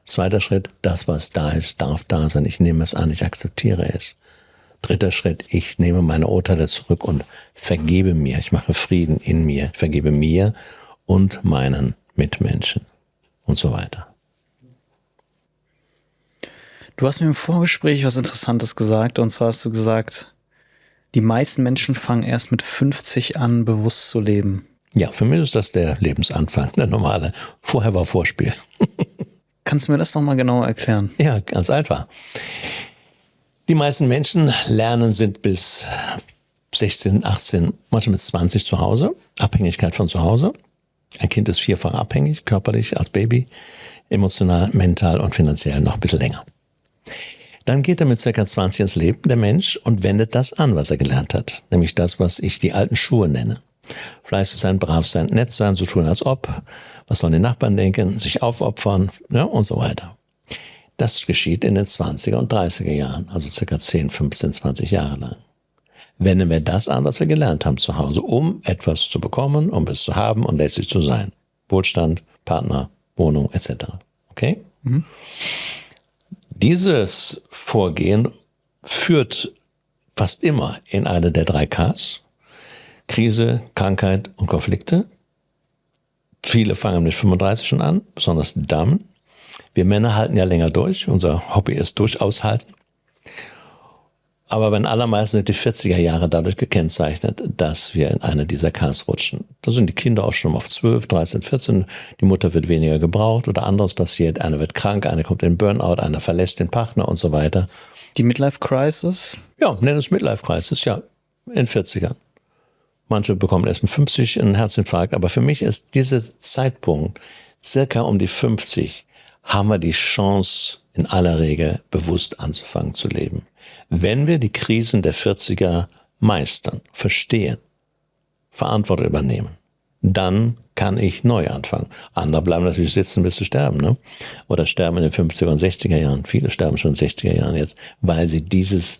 Zweiter Schritt, das, was da ist, darf da sein. Ich nehme es an, ich akzeptiere es. Dritter Schritt, ich nehme meine Urteile zurück und vergebe mir. Ich mache Frieden in mir. Ich vergebe mir und meinen Mitmenschen und so weiter. Du hast mir im Vorgespräch was Interessantes gesagt. Und zwar hast du gesagt, die meisten Menschen fangen erst mit 50 an, bewusst zu leben. Ja, für mich ist das der Lebensanfang, der normale. Vorher war Vorspiel. Kannst du mir das nochmal genauer erklären? Ja, ganz einfach. Die meisten Menschen sind bis 16, 18, manchmal bis 20 zu Hause. Abhängigkeit von zu Hause. Ein Kind ist 4-fach abhängig, körperlich als Baby, emotional, mental und finanziell noch ein bisschen länger. Dann geht er mit ca. 20 ins Leben, der Mensch, und wendet das an, was er gelernt hat. Nämlich das, was ich die alten Schuhe nenne. Fleißig sein, brav sein, nett sein, so tun als ob. Was sollen die Nachbarn denken? Sich aufopfern, ja, und so weiter. Das geschieht in den 20er und 30er Jahren, also ca. 10, 15, 20 Jahre lang. Wenden wir das an, was wir gelernt haben zu Hause, um etwas zu bekommen, um es zu haben und lässig zu sein. Wohlstand, Partner, Wohnung etc. Okay? Dieses Vorgehen führt fast immer in eine der 3 Ks. Krise, Krankheit und Konflikte. Viele fangen mit 35 schon an, besonders Damen. Wir Männer halten ja länger durch. Unser Hobby ist durchaushalten. Aber bei den allermeisten sind die 40er Jahre dadurch gekennzeichnet, dass wir in eine dieser Ks rutschen. Da sind die Kinder auch schon auf 12, 13, 14. Die Mutter wird weniger gebraucht oder anderes passiert. Einer wird krank, einer kommt in Burnout, einer verlässt den Partner und so weiter. Die Midlife Crisis? Ja, nennen es Midlife Crisis, ja, in 40ern. Manche bekommen erst mit 50 einen Herzinfarkt. Aber für mich ist dieser Zeitpunkt, circa um die 50, haben wir die Chance, in aller Regel bewusst anzufangen zu leben. Wenn wir die Krisen der 40er meistern, verstehen, Verantwortung übernehmen, dann kann ich neu anfangen. Andere bleiben natürlich sitzen, bis sie sterben, ne? Oder sterben in den 50er und 60er Jahren. Viele sterben schon in den 60er Jahren jetzt, weil sie dieses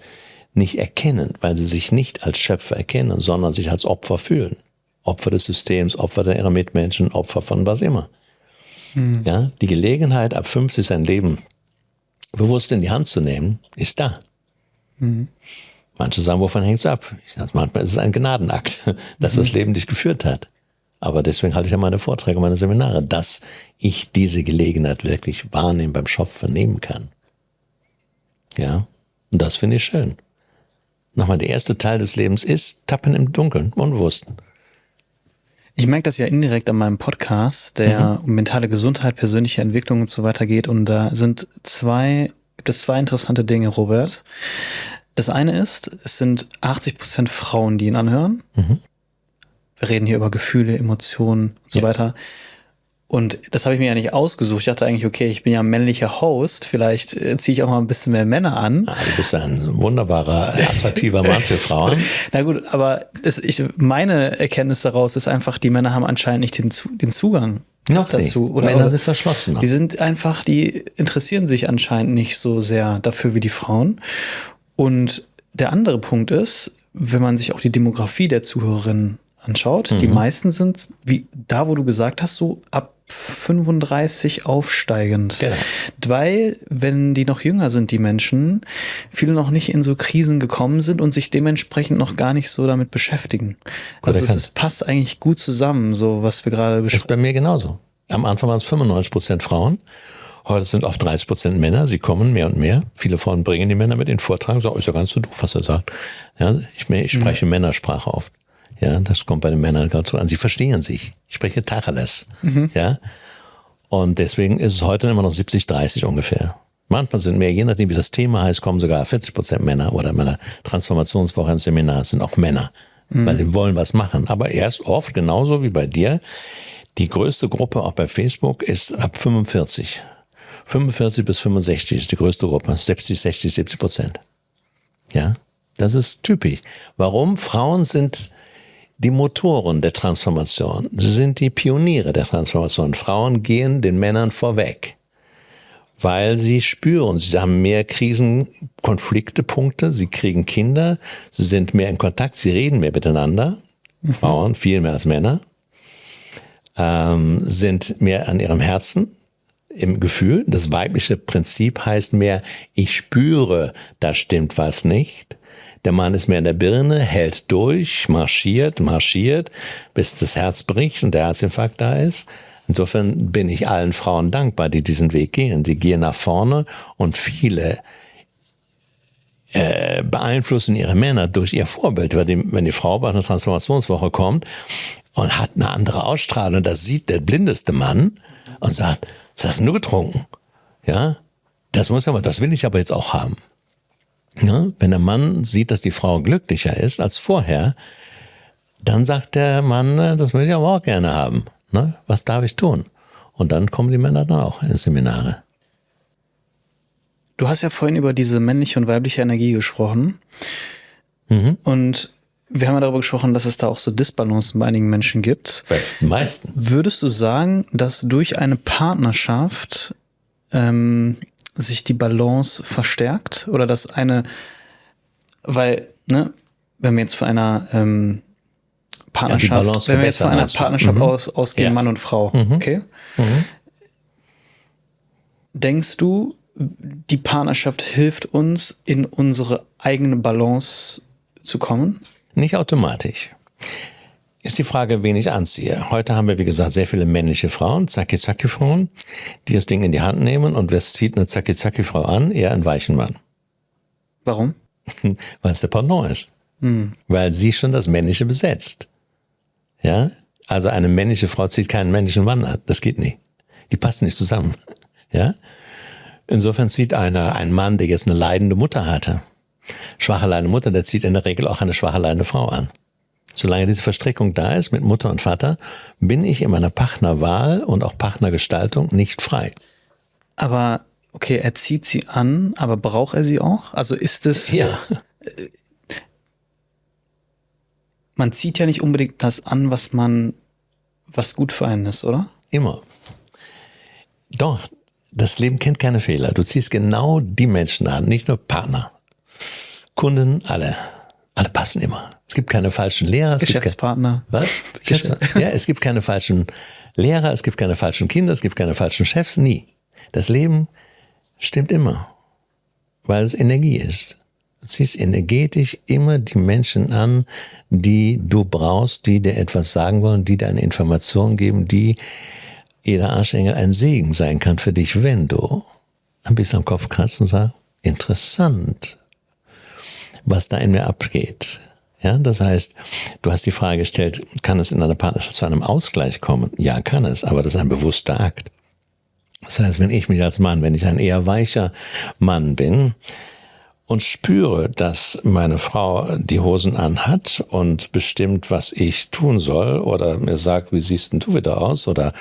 nicht erkennen, weil sie sich nicht als Schöpfer erkennen, sondern sich als Opfer fühlen. Opfer des Systems, Opfer ihrer Mitmenschen, Opfer von was immer. Ja, die Gelegenheit, ab 50 sein Leben bewusst in die Hand zu nehmen, ist da. Manche sagen, wovon hängt es ab? Ich sage, manchmal ist es ein Gnadenakt, dass das Leben dich geführt hat. Aber deswegen halte ich ja meine Vorträge, meine Seminare, dass ich diese Gelegenheit wirklich wahrnehmen, beim Schopf vernehmen kann. Ja, und das finde ich schön. Nochmal, der erste Teil des Lebens ist Tappen im Dunkeln, Unbewussten. Ich merke das ja indirekt an meinem Podcast, der um mentale Gesundheit, persönliche Entwicklung und so weiter geht. Und da gibt es zwei interessante Dinge, Robert. Das eine ist, es sind 80% Frauen, die ihn anhören. Wir reden hier über Gefühle, Emotionen und so weiter. Und das habe ich mir ja nicht ausgesucht. Ich dachte eigentlich, okay, ich bin ja ein männlicher Host, vielleicht ziehe ich auch mal ein bisschen mehr Männer an. Ah, du bist ein wunderbarer, attraktiver Mann für Frauen. Na gut, aber meine Erkenntnis daraus ist einfach, die Männer haben anscheinend nicht den Zugang Noch dazu. nicht. Oder Männer sind verschlossen. Die interessieren sich anscheinend nicht so sehr dafür wie die Frauen. Und der andere Punkt ist, wenn man sich auch die Demografie der Zuhörerinnen anschaut, die meisten sind, wie da, wo du gesagt hast, so ab 35 aufsteigend. Genau. Weil, wenn die noch jünger sind, die Menschen, viele noch nicht in so Krisen gekommen sind und sich dementsprechend noch gar nicht so damit beschäftigen. Also es passt eigentlich gut zusammen, so was wir gerade besprechen. Das ist bei mir genauso. Am Anfang waren es 95% Frauen. Heute sind oft 30% Männer. Sie kommen mehr und mehr. Viele Frauen bringen die Männer mit in den Vortrag und sagen, ist ja ganz so doof, was er sagt. Ja, ich spreche Männersprache oft. Ja, das kommt bei den Männern gerade so an. Sie verstehen sich. Ich spreche Tacheles. Ja. Und deswegen ist es heute immer noch 70-30 ungefähr. Manchmal sind mehr, je nachdem wie das Thema heißt, kommen sogar 40% Männer oder in meiner Transformationswoche im Seminar sind auch Männer. Weil sie wollen was machen. Aber erst oft, genauso wie bei dir, die größte Gruppe auch bei Facebook ist ab 45. 45 bis 65 ist die größte Gruppe. 60, 70%. Ja, das ist typisch. Warum? Frauen sind die Motoren der Transformation. Sie sind die Pioniere der Transformation. Frauen gehen den Männern vorweg. weil sie spüren, sie haben mehr Konfliktepunkte, sie kriegen Kinder, sie sind mehr in Kontakt, sie reden mehr miteinander, Frauen viel mehr als Männer, sind mehr an ihrem Herzen, im Gefühl. Das weibliche Prinzip heißt mehr, ich spüre, da stimmt was nicht. Der Mann ist mehr in der Birne, hält durch, marschiert, bis das Herz bricht und der Herzinfarkt da ist. Insofern bin ich allen Frauen dankbar, die diesen Weg gehen. Die gehen nach vorne und viele beeinflussen ihre Männer durch ihr Vorbild. Wenn die Frau bei einer Transformationswoche kommt und hat eine andere Ausstrahlung, das sieht der blindeste Mann und sagt, was hast du getrunken? Ja, das will ich aber jetzt auch haben. Ja, wenn der Mann sieht, dass die Frau glücklicher ist als vorher, dann sagt der Mann, das will ich aber auch gerne haben. Ne? Was darf ich tun? Und dann kommen die Männer dann auch in Seminare. Du hast ja vorhin über diese männliche und weibliche Energie gesprochen. Und wir haben ja darüber gesprochen, dass es da auch so Disbalancen bei einigen Menschen gibt. Bei den meisten. Würdest du sagen, dass durch eine Partnerschaft sich die Balance verstärkt? Oder dass weil, ne, wenn wir jetzt von einer Partnerschaft, ausgehen, ja. Mann und Frau, okay? Denkst du, die Partnerschaft hilft uns, in unsere eigene Balance zu kommen? Nicht automatisch. Ist die Frage, wen ich anziehe. Heute haben wir, wie gesagt, sehr viele männliche Frauen, Zaki-Zaki-Frauen, die das Ding in die Hand nehmen und wer zieht eine Zaki-Zaki-Frau an? Eher einen weichen Mann. Warum? Weil es der Pendant ist. Weil sie schon das Männliche besetzt. Ja? Also eine männliche Frau zieht keinen männlichen Mann an. Das geht nicht. Die passen nicht zusammen. Ja? Insofern zieht ein Mann, der jetzt eine leidende Mutter hatte, schwache leidende Mutter, der zieht in der Regel auch eine schwache leidende Frau an. Solange diese Verstrickung da ist mit Mutter und Vater, bin ich in meiner Partnerwahl und auch Partnergestaltung nicht frei. Aber, okay, er zieht sie an, aber braucht er sie auch? Also ist es... Ja. Man zieht ja nicht unbedingt das an, was gut für einen ist, oder? Immer. Doch, das Leben kennt keine Fehler. Du ziehst genau die Menschen an, nicht nur Partner. Kunden, alle. Alle passen immer. Es gibt keine falschen Lehrer. Geschäftspartner. Es gibt keine falschen Lehrer, es gibt keine falschen Kinder, es gibt keine falschen Chefs, nie. Das Leben stimmt immer, weil es Energie ist. Du ziehst energetisch immer die Menschen an, die du brauchst, die dir etwas sagen wollen, die dir eine Information geben, die jeder Arschengel ein Segen sein kann für dich, wenn du ein bisschen am Kopf kratzt und sagst, interessant, was da in mir abgeht. Ja, das heißt, du hast die Frage gestellt, kann es in einer Partnerschaft zu einem Ausgleich kommen? Ja, kann es, aber das ist ein bewusster Akt. Das heißt, wenn ich mich als Mann, wenn ich ein eher weicher Mann bin und spüre, dass meine Frau die Hosen anhat und bestimmt, was ich tun soll oder mir sagt, wie siehst denn du wieder aus? Oder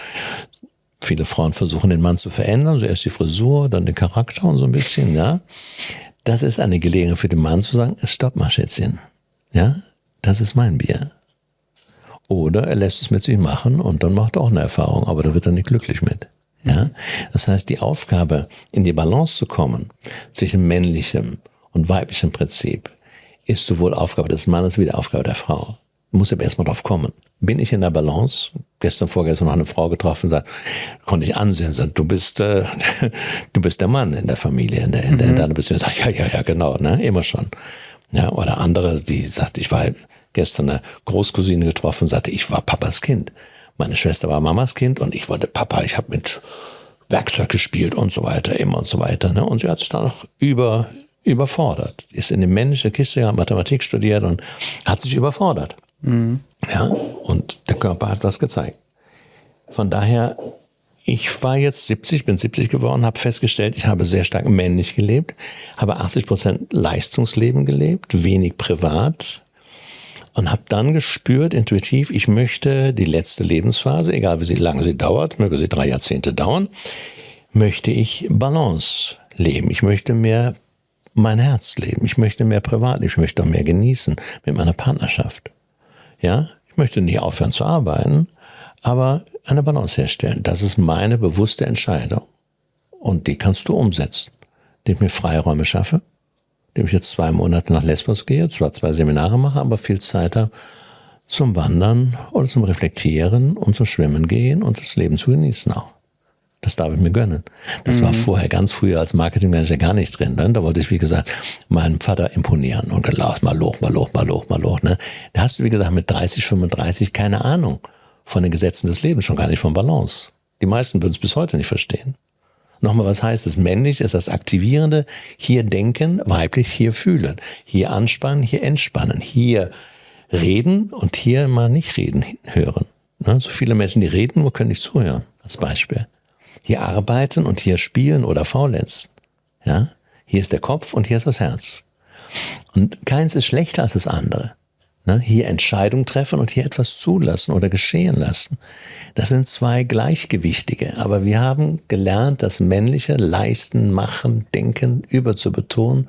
viele Frauen versuchen, den Mann zu verändern, so erst die Frisur, dann den Charakter und so ein bisschen, ja. Das ist eine Gelegenheit für den Mann zu sagen, stopp mal, Schätzchen. Ja, das ist mein Bier. Oder er lässt es mit sich machen und dann macht er auch eine Erfahrung, aber da wird er nicht glücklich mit. Ja, das heißt, die Aufgabe, in die Balance zu kommen zwischen männlichem und weiblichem Prinzip, ist sowohl Aufgabe des Mannes wie die Aufgabe der Frau. Du musst aber erstmal drauf kommen. Bin ich in der Balance? Vorgestern noch eine Frau getroffen und sagt, konnte ich ansehen, sagt, du bist der Mann in der Familie, in deiner Beziehung. Ja, genau, ne, immer schon. Ja, oder andere, die sagt, ich war gestern eine Großcousine getroffen und sagte, ich war Papas Kind. Meine Schwester war Mamas Kind und ich wollte Papa, ich habe mit Werkzeug gespielt und so weiter, immer und so weiter. Ne? Und sie hat sich dann noch überfordert. Ist in eine männliche Kiste, hat Mathematik studiert und hat sich überfordert. Ja, und der Körper hat was gezeigt. Von daher, ich war jetzt bin 70 geworden, habe festgestellt, ich habe sehr stark männlich gelebt, habe 80% Leistungsleben gelebt, wenig privat und habe dann gespürt, intuitiv, ich möchte die letzte Lebensphase, egal wie lange sie dauert, möge sie 3 Jahrzehnte dauern, möchte ich Balance leben. Ich möchte mehr mein Herz leben, ich möchte mehr privat leben, ich möchte auch mehr genießen mit meiner Partnerschaft. Ja, ich möchte nicht aufhören zu arbeiten, aber eine Balance herstellen. Das ist meine bewusste Entscheidung. Und die kannst du umsetzen, indem ich mir Freiräume schaffe, indem ich jetzt 2 Monate nach Lesbos gehe, zwar 2 Seminare mache, aber viel Zeit habe zum Wandern oder zum Reflektieren und zum Schwimmen gehen und das Leben zu genießen auch. Das darf ich mir gönnen. Das war vorher ganz früher als Marketingmanager gar nicht drin. Ne? Da wollte ich, wie gesagt, meinem Vater imponieren und gelacht, mal hoch. Ne? Da hast du, wie gesagt, mit 30, 35 keine Ahnung von den Gesetzen des Lebens, schon gar nicht von Balance. Die meisten würden es bis heute nicht verstehen. Nochmal, was heißt es? Männlich ist das Aktivierende, hier denken, weiblich hier fühlen, hier anspannen, hier entspannen, hier reden und hier mal nicht reden, hören. Ne? So viele Menschen, die reden, nur können nicht zuhören, als Beispiel. Hier arbeiten und hier spielen oder faulenzen. Ja? Hier ist der Kopf und hier ist das Herz. Und keins ist schlechter als das andere. Ne? Hier Entscheidungen treffen und hier etwas zulassen oder geschehen lassen. Das sind 2 gleichgewichtige. Aber wir haben gelernt, das Männliche leisten, machen, denken, überzubetonen,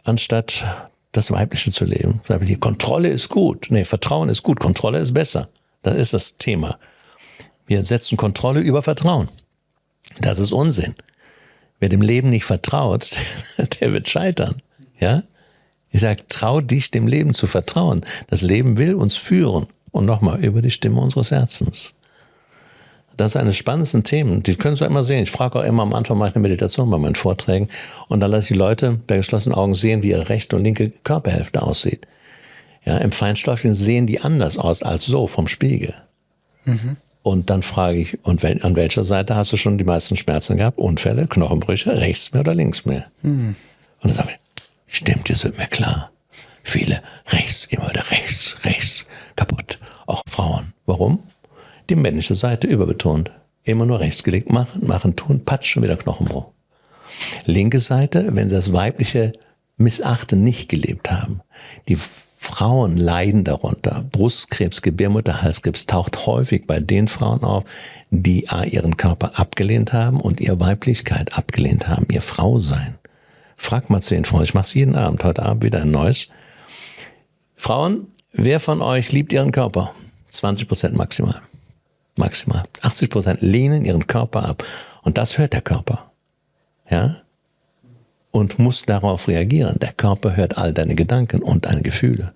anstatt das Weibliche zu leben. Die Kontrolle ist gut. Nee, Vertrauen ist gut. Kontrolle ist besser. Das ist das Thema. Wir setzen Kontrolle über Vertrauen. Das ist Unsinn. Wer dem Leben nicht vertraut, der wird scheitern. Ja? Ich sage, trau dich, dem Leben zu vertrauen. Das Leben will uns führen. Und nochmal, über die Stimme unseres Herzens. Das ist eines spannendsten Themen. Die können Sie immer sehen. Ich frage auch immer am Anfang, mache ich eine Meditation bei meinen Vorträgen. Und dann lasse ich die Leute bei geschlossenen Augen sehen, wie ihre rechte und linke Körperhälfte aussieht. Ja, im Feinstofflichen sehen die anders aus als so vom Spiegel. Mhm. Und dann frage ich, und an welcher Seite hast du schon die meisten Schmerzen gehabt? Unfälle, Knochenbrüche, rechts mehr oder links mehr? Und dann sage ich, stimmt, jetzt wird mir klar. Viele rechts, immer wieder rechts, kaputt. Auch Frauen. Warum? Die männliche Seite überbetont. Immer nur rechts gelegt, machen, tun, patsch, schon wieder Knochenbruch. Linke Seite, wenn sie das Weibliche missachten, nicht gelebt haben. Die Frauen leiden darunter. Brustkrebs, Gebärmutterhalskrebs taucht häufig bei den Frauen auf, die ihren Körper abgelehnt haben und ihre Weiblichkeit abgelehnt haben, ihr Frausein. Frag mal 10 Frauen, ich mache es jeden Abend, heute Abend wieder ein neues. Frauen, wer von euch liebt ihren Körper? 20% maximal. Maximal. 80% lehnen ihren Körper ab. Und das hört der Körper. Ja? Und muss darauf reagieren. Der Körper hört all deine Gedanken und deine Gefühle.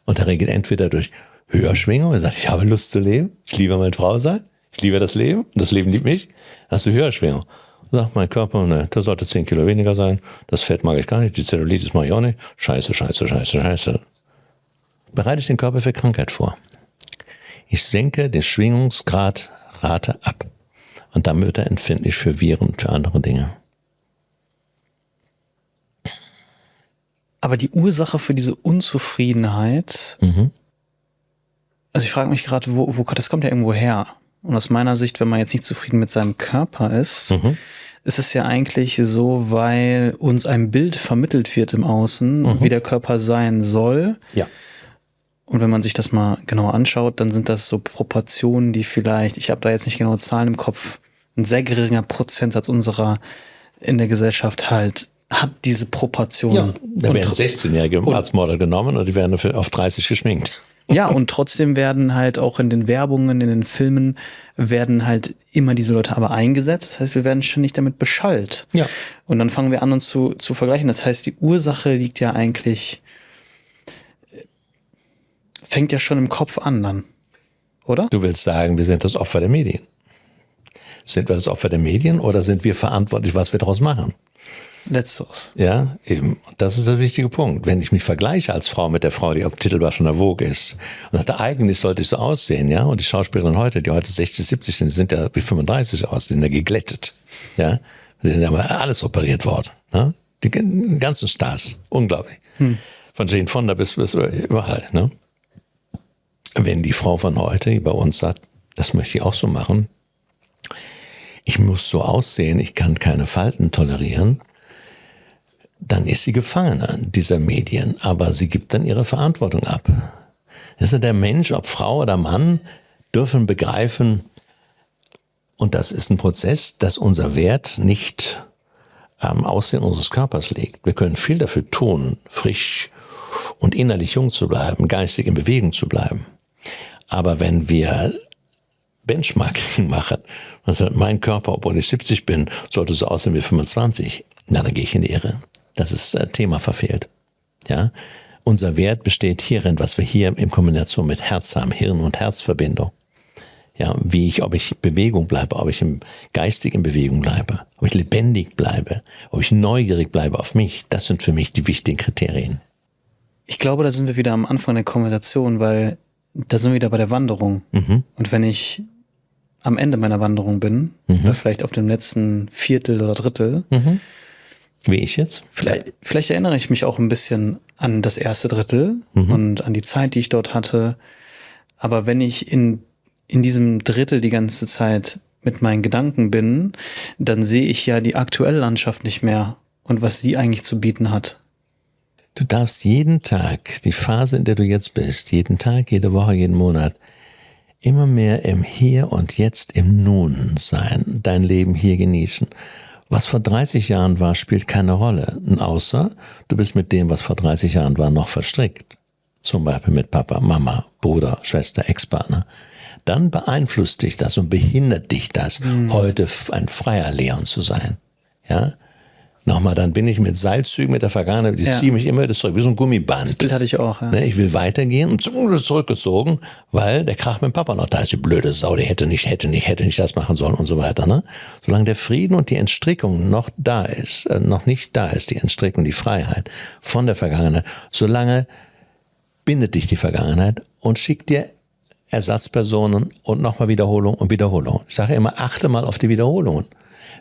Und er reagiert entweder durch Höherschwingung, er sagt, ich habe Lust zu leben, ich liebe meine Frau sein, ich liebe das Leben, und das Leben liebt mich. Hast du Höherschwingung? Sagt mein Körper, ne, der sollte 10 Kilo weniger sein, das Fett mag ich gar nicht, die Zellulitis mag ich auch nicht. Scheiße. Bereite ich den Körper für Krankheit vor. Ich senke den Schwingungsgradrate ab. Und damit wird er empfindlich für Viren und für andere Dinge. Aber die Ursache für diese Unzufriedenheit, also ich frage mich gerade, wo das kommt ja irgendwo her. Und aus meiner Sicht, wenn man jetzt nicht zufrieden mit seinem Körper ist, ist es ja eigentlich so, weil uns ein Bild vermittelt wird im Außen, wie der Körper sein soll. Ja. Und wenn man sich das mal genauer anschaut, dann sind das so Proportionen, die vielleicht, ich habe da jetzt nicht genaue Zahlen im Kopf, ein sehr geringer Prozentsatz unserer in der Gesellschaft halt hat diese Proportionen. Ja, da werden 16-Jährige als Model genommen und die werden auf 30 geschminkt. Ja, und trotzdem werden halt auch in den Werbungen, in den Filmen, werden halt immer diese Leute aber eingesetzt. Das heißt, wir werden ständig damit beschallt. Ja. Und dann fangen wir an, uns zu vergleichen. Das heißt, die Ursache liegt ja eigentlich, fängt ja schon im Kopf an dann, oder? Du willst sagen, wir sind das Opfer der Medien. Sind wir das Opfer der Medien oder sind wir verantwortlich, was wir daraus machen? Letzteres. Ja, eben. Das ist der wichtige Punkt. Wenn ich mich vergleiche als Frau mit der Frau, die auf dem Titelblatt von der Vogue ist und dachte, eigentlich sollte ich so aussehen, ja, und die Schauspielerinnen heute, die heute 60, 70 sind, die sind ja wie 35 aus, die sind ja geglättet, ja, die sind ja aber alles operiert worden, ne? Die ganzen Stars, unglaublich. Von Jane Fonda bis überall, ne? Wenn die Frau von heute, die bei uns sagt, das möchte ich auch so machen, ich muss so aussehen, ich kann keine Falten tolerieren, dann ist sie Gefangene dieser Medien, aber sie gibt dann ihre Verantwortung ab. Also der Mensch, ob Frau oder Mann, dürfen begreifen, und das ist ein Prozess, dass unser Wert nicht am Aussehen unseres Körpers liegt. Wir können viel dafür tun, frisch und innerlich jung zu bleiben, geistig in Bewegung zu bleiben. Aber wenn wir Benchmarking machen. Man sagt, mein Körper, obwohl ich 70 bin, sollte so aussehen wie 25. Na, dann gehe ich in die Irre. Das ist Thema verfehlt. Ja? Unser Wert besteht hierin, was wir hier in Kombination mit Herz haben, Hirn- und Herzverbindung. Ja, ob ich Bewegung bleibe, ob ich geistig in Bewegung bleibe, ob ich lebendig bleibe, ob ich neugierig bleibe auf mich, das sind für mich die wichtigen Kriterien. Ich glaube, da sind wir wieder am Anfang der Konversation, weil da sind wir wieder bei der Wanderung. Und wenn ich am Ende meiner Wanderung bin, oder vielleicht auf dem letzten Viertel oder Drittel, wie ich jetzt? Vielleicht erinnere ich mich auch ein bisschen an das erste Drittel und an die Zeit, die ich dort hatte. Aber wenn ich in diesem Drittel die ganze Zeit mit meinen Gedanken bin, dann sehe ich ja die aktuelle Landschaft nicht mehr und was sie eigentlich zu bieten hat. Du darfst jeden Tag, die Phase, in der du jetzt bist, jeden Tag, jede Woche, jeden Monat, immer mehr im Hier und Jetzt, im Nun sein, dein Leben hier genießen. Was vor 30 Jahren war, spielt keine Rolle, außer du bist mit dem, was vor 30 Jahren war, noch verstrickt. Zum Beispiel mit Papa, Mama, Bruder, Schwester, Ex-Partner. Dann beeinflusst dich das und behindert dich das, heute ein freier Leon zu sein. Ja? Nochmal, dann bin ich mit Seilzügen, mit der Vergangenheit, die ziehen mich immer wieder zurück, wie so ein Gummiband. Das Bild hatte ich auch, ja. Ich will weitergehen und zurückgezogen, weil der Krach mit dem Papa noch da ist. Die blöde Sau, die hätte nicht das machen sollen und so weiter. Ne? Solange der Frieden und die Entstrickung noch nicht da ist, die Entstrickung, die Freiheit von der Vergangenheit, solange bindet dich die Vergangenheit und schickt dir Ersatzpersonen und nochmal Wiederholung und Wiederholung. Ich sage immer, achte mal auf die Wiederholungen.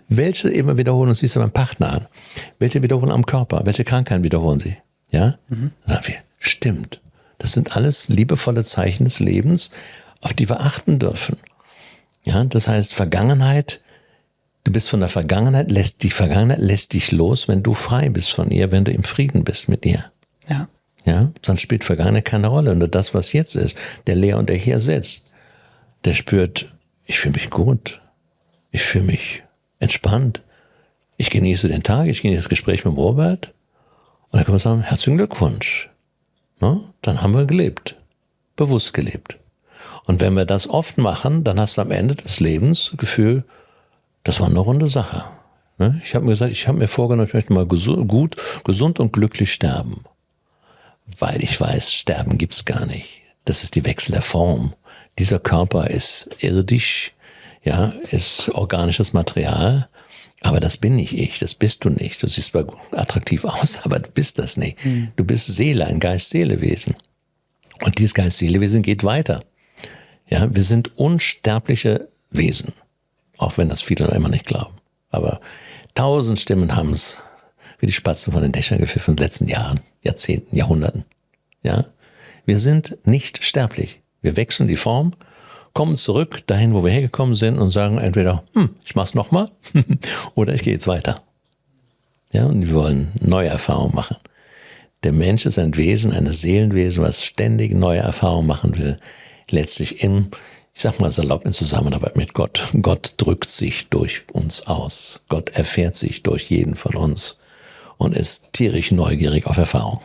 Welche immer Wiederholungen siehst du beim Partner an? Welche Wiederholungen am Körper? Welche Krankheiten wiederholen sie? Ja? Dann sagen wir, stimmt. Das sind alles liebevolle Zeichen des Lebens, auf die wir achten dürfen. Ja? Das heißt, Vergangenheit, du bist von der Vergangenheit, die Vergangenheit lässt dich los, wenn du frei bist von ihr, wenn du im Frieden bist mit ihr. Ja. Ja, sonst spielt Vergangenheit keine Rolle. Nur das, was jetzt ist, der Leon, der hier sitzt, der spürt, ich fühle mich gut, ich fühle mich entspannt, ich genieße den Tag, ich genieße das Gespräch mit Robert und dann kann man sagen, herzlichen Glückwunsch. Ne? Dann haben wir gelebt, bewusst gelebt. Und wenn wir das oft machen, dann hast du am Ende des Lebens das Gefühl, das war eine runde Sache. Ne? Ich habe mir gesagt, ich habe mir vorgenommen, ich möchte mal gesund und glücklich sterben. Weil ich weiß, Sterben gibt's gar nicht. Das ist die Wechsel der Form. Dieser Körper ist irdisch, ja, ist organisches Material, aber das bin nicht ich, das bist du nicht. Du siehst zwar attraktiv aus, aber du bist das nicht. Du bist Seele, ein Geist-Seele-Wesen. Und dieses Geist-Seele-Wesen geht weiter. Ja, wir sind unsterbliche Wesen, auch wenn das viele noch immer nicht glauben. Aber 1000 Stimmen haben's wie die Spatzen von den Dächern gepfiffen in den letzten Jahren, Jahrzehnten, Jahrhunderten. Ja? Wir sind nicht sterblich. Wir wechseln die Form, kommen zurück dahin, wo wir hergekommen sind und sagen entweder, ich mach's nochmal oder ich gehe jetzt weiter. Ja, und wir wollen neue Erfahrungen machen. Der Mensch ist ein Wesen, ein Seelenwesen, was ständig neue Erfahrungen machen will. Letztlich ich sag mal salopp, in Zusammenarbeit mit Gott. Gott drückt sich durch uns aus. Gott erfährt sich durch jeden von uns und ist tierisch neugierig auf Erfahrung.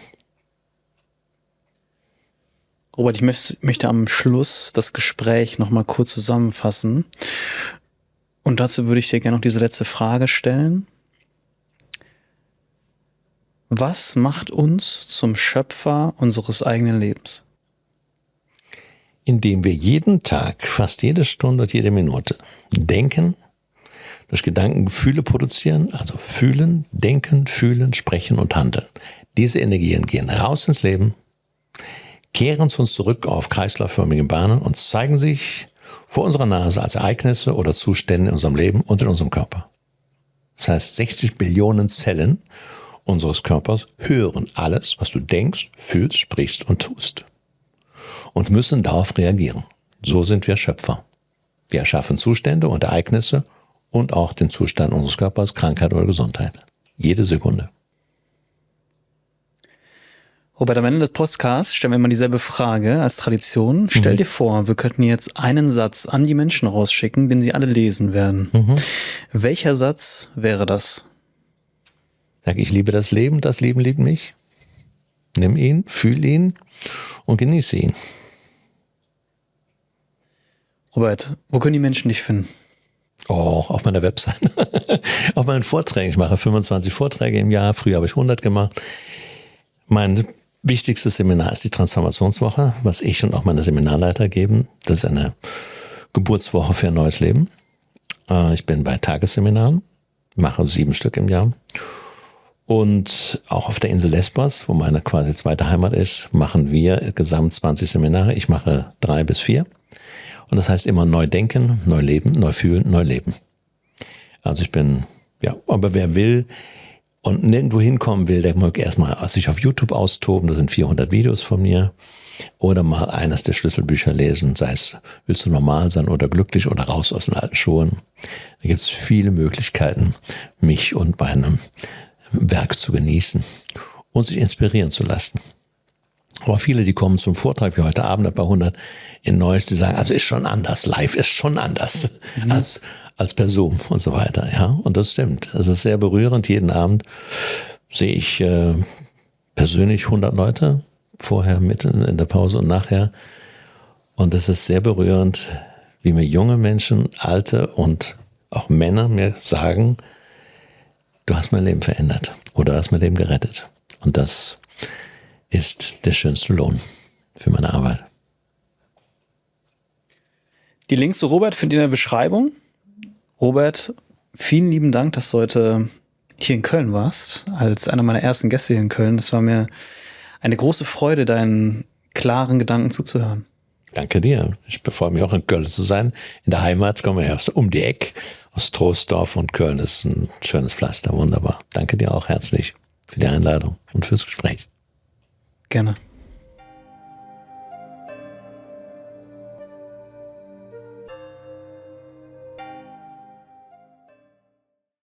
Robert, ich möchte am Schluss das Gespräch nochmal kurz zusammenfassen. Und dazu würde ich dir gerne noch diese letzte Frage stellen. Was macht uns zum Schöpfer unseres eigenen Lebens? Indem wir jeden Tag, fast jede Stunde und jede Minute denken, durch Gedanken Gefühle produzieren, also fühlen, denken, fühlen, sprechen und handeln. Diese Energien gehen raus ins Leben, kehren zu uns zurück auf kreislaufförmige Bahnen und zeigen sich vor unserer Nase als Ereignisse oder Zustände in unserem Leben und in unserem Körper. Das heißt, 60 Billionen Zellen unseres Körpers hören alles, was du denkst, fühlst, sprichst und tust. Und müssen darauf reagieren. So sind wir Schöpfer. Wir erschaffen Zustände und Ereignisse und auch den Zustand unseres Körpers, Krankheit oder Gesundheit. Jede Sekunde. Robert, am Ende des Podcasts stellen wir immer dieselbe Frage als Tradition. Stell dir vor, wir könnten jetzt einen Satz an die Menschen rausschicken, den sie alle lesen werden. Welcher Satz wäre das? Sag, ich liebe das Leben liebt mich. Nimm ihn, fühl ihn und genieße ihn. Robert, wo können die Menschen dich finden? Auch auf meiner Website, auf meinen Vorträgen. Ich mache 25 Vorträge im Jahr. Früher habe ich 100 gemacht. Mein wichtigstes Seminar ist die Transformationswoche, was ich und auch meine Seminarleiter geben. Das ist eine Geburtswoche für ein neues Leben. Ich bin bei Tagesseminaren, mache 7 Stück im Jahr. Und auch auf der Insel Lesbos, wo meine quasi zweite Heimat ist, machen wir gesamt 20 Seminare. Ich mache 3 bis 4. Und das heißt immer neu denken, neu leben, neu fühlen, neu leben. Also ich bin, aber wer will und nirgendwo hinkommen will, der mag erstmal sich auf YouTube austoben. Da sind 400 Videos von mir. Oder mal eines der Schlüsselbücher lesen, sei es, willst du normal sein oder glücklich oder raus aus den alten Schuhen. Da gibt es viele Möglichkeiten, mich und meinem Werk zu genießen und sich inspirieren zu lassen. Aber viele, die kommen zum Vortrag, wie heute Abend bei 100 in Neuss, die sagen, also ist schon anders, live ist schon anders als per Zoom und so weiter. Ja, und das stimmt. Das ist sehr berührend. Jeden Abend sehe ich persönlich 100 Leute, vorher, mitten in der Pause und nachher. Und es ist sehr berührend, wie mir junge Menschen, alte und auch Männer mir sagen, du hast mein Leben verändert oder du hast mein Leben gerettet. Und das ist der schönste Lohn für meine Arbeit. Die Links zu Robert findet ihr in der Beschreibung. Robert, vielen lieben Dank, dass du heute hier in Köln warst, als einer meiner ersten Gäste hier in Köln. Es war mir eine große Freude, deinen klaren Gedanken zuzuhören. Danke dir. Ich freue mich auch in Köln zu sein. In der Heimat kommen wir ja um die Ecke aus Troisdorf und Köln ist ein schönes Pflaster. Wunderbar. Danke dir auch herzlich für die Einladung und fürs Gespräch. Gerne.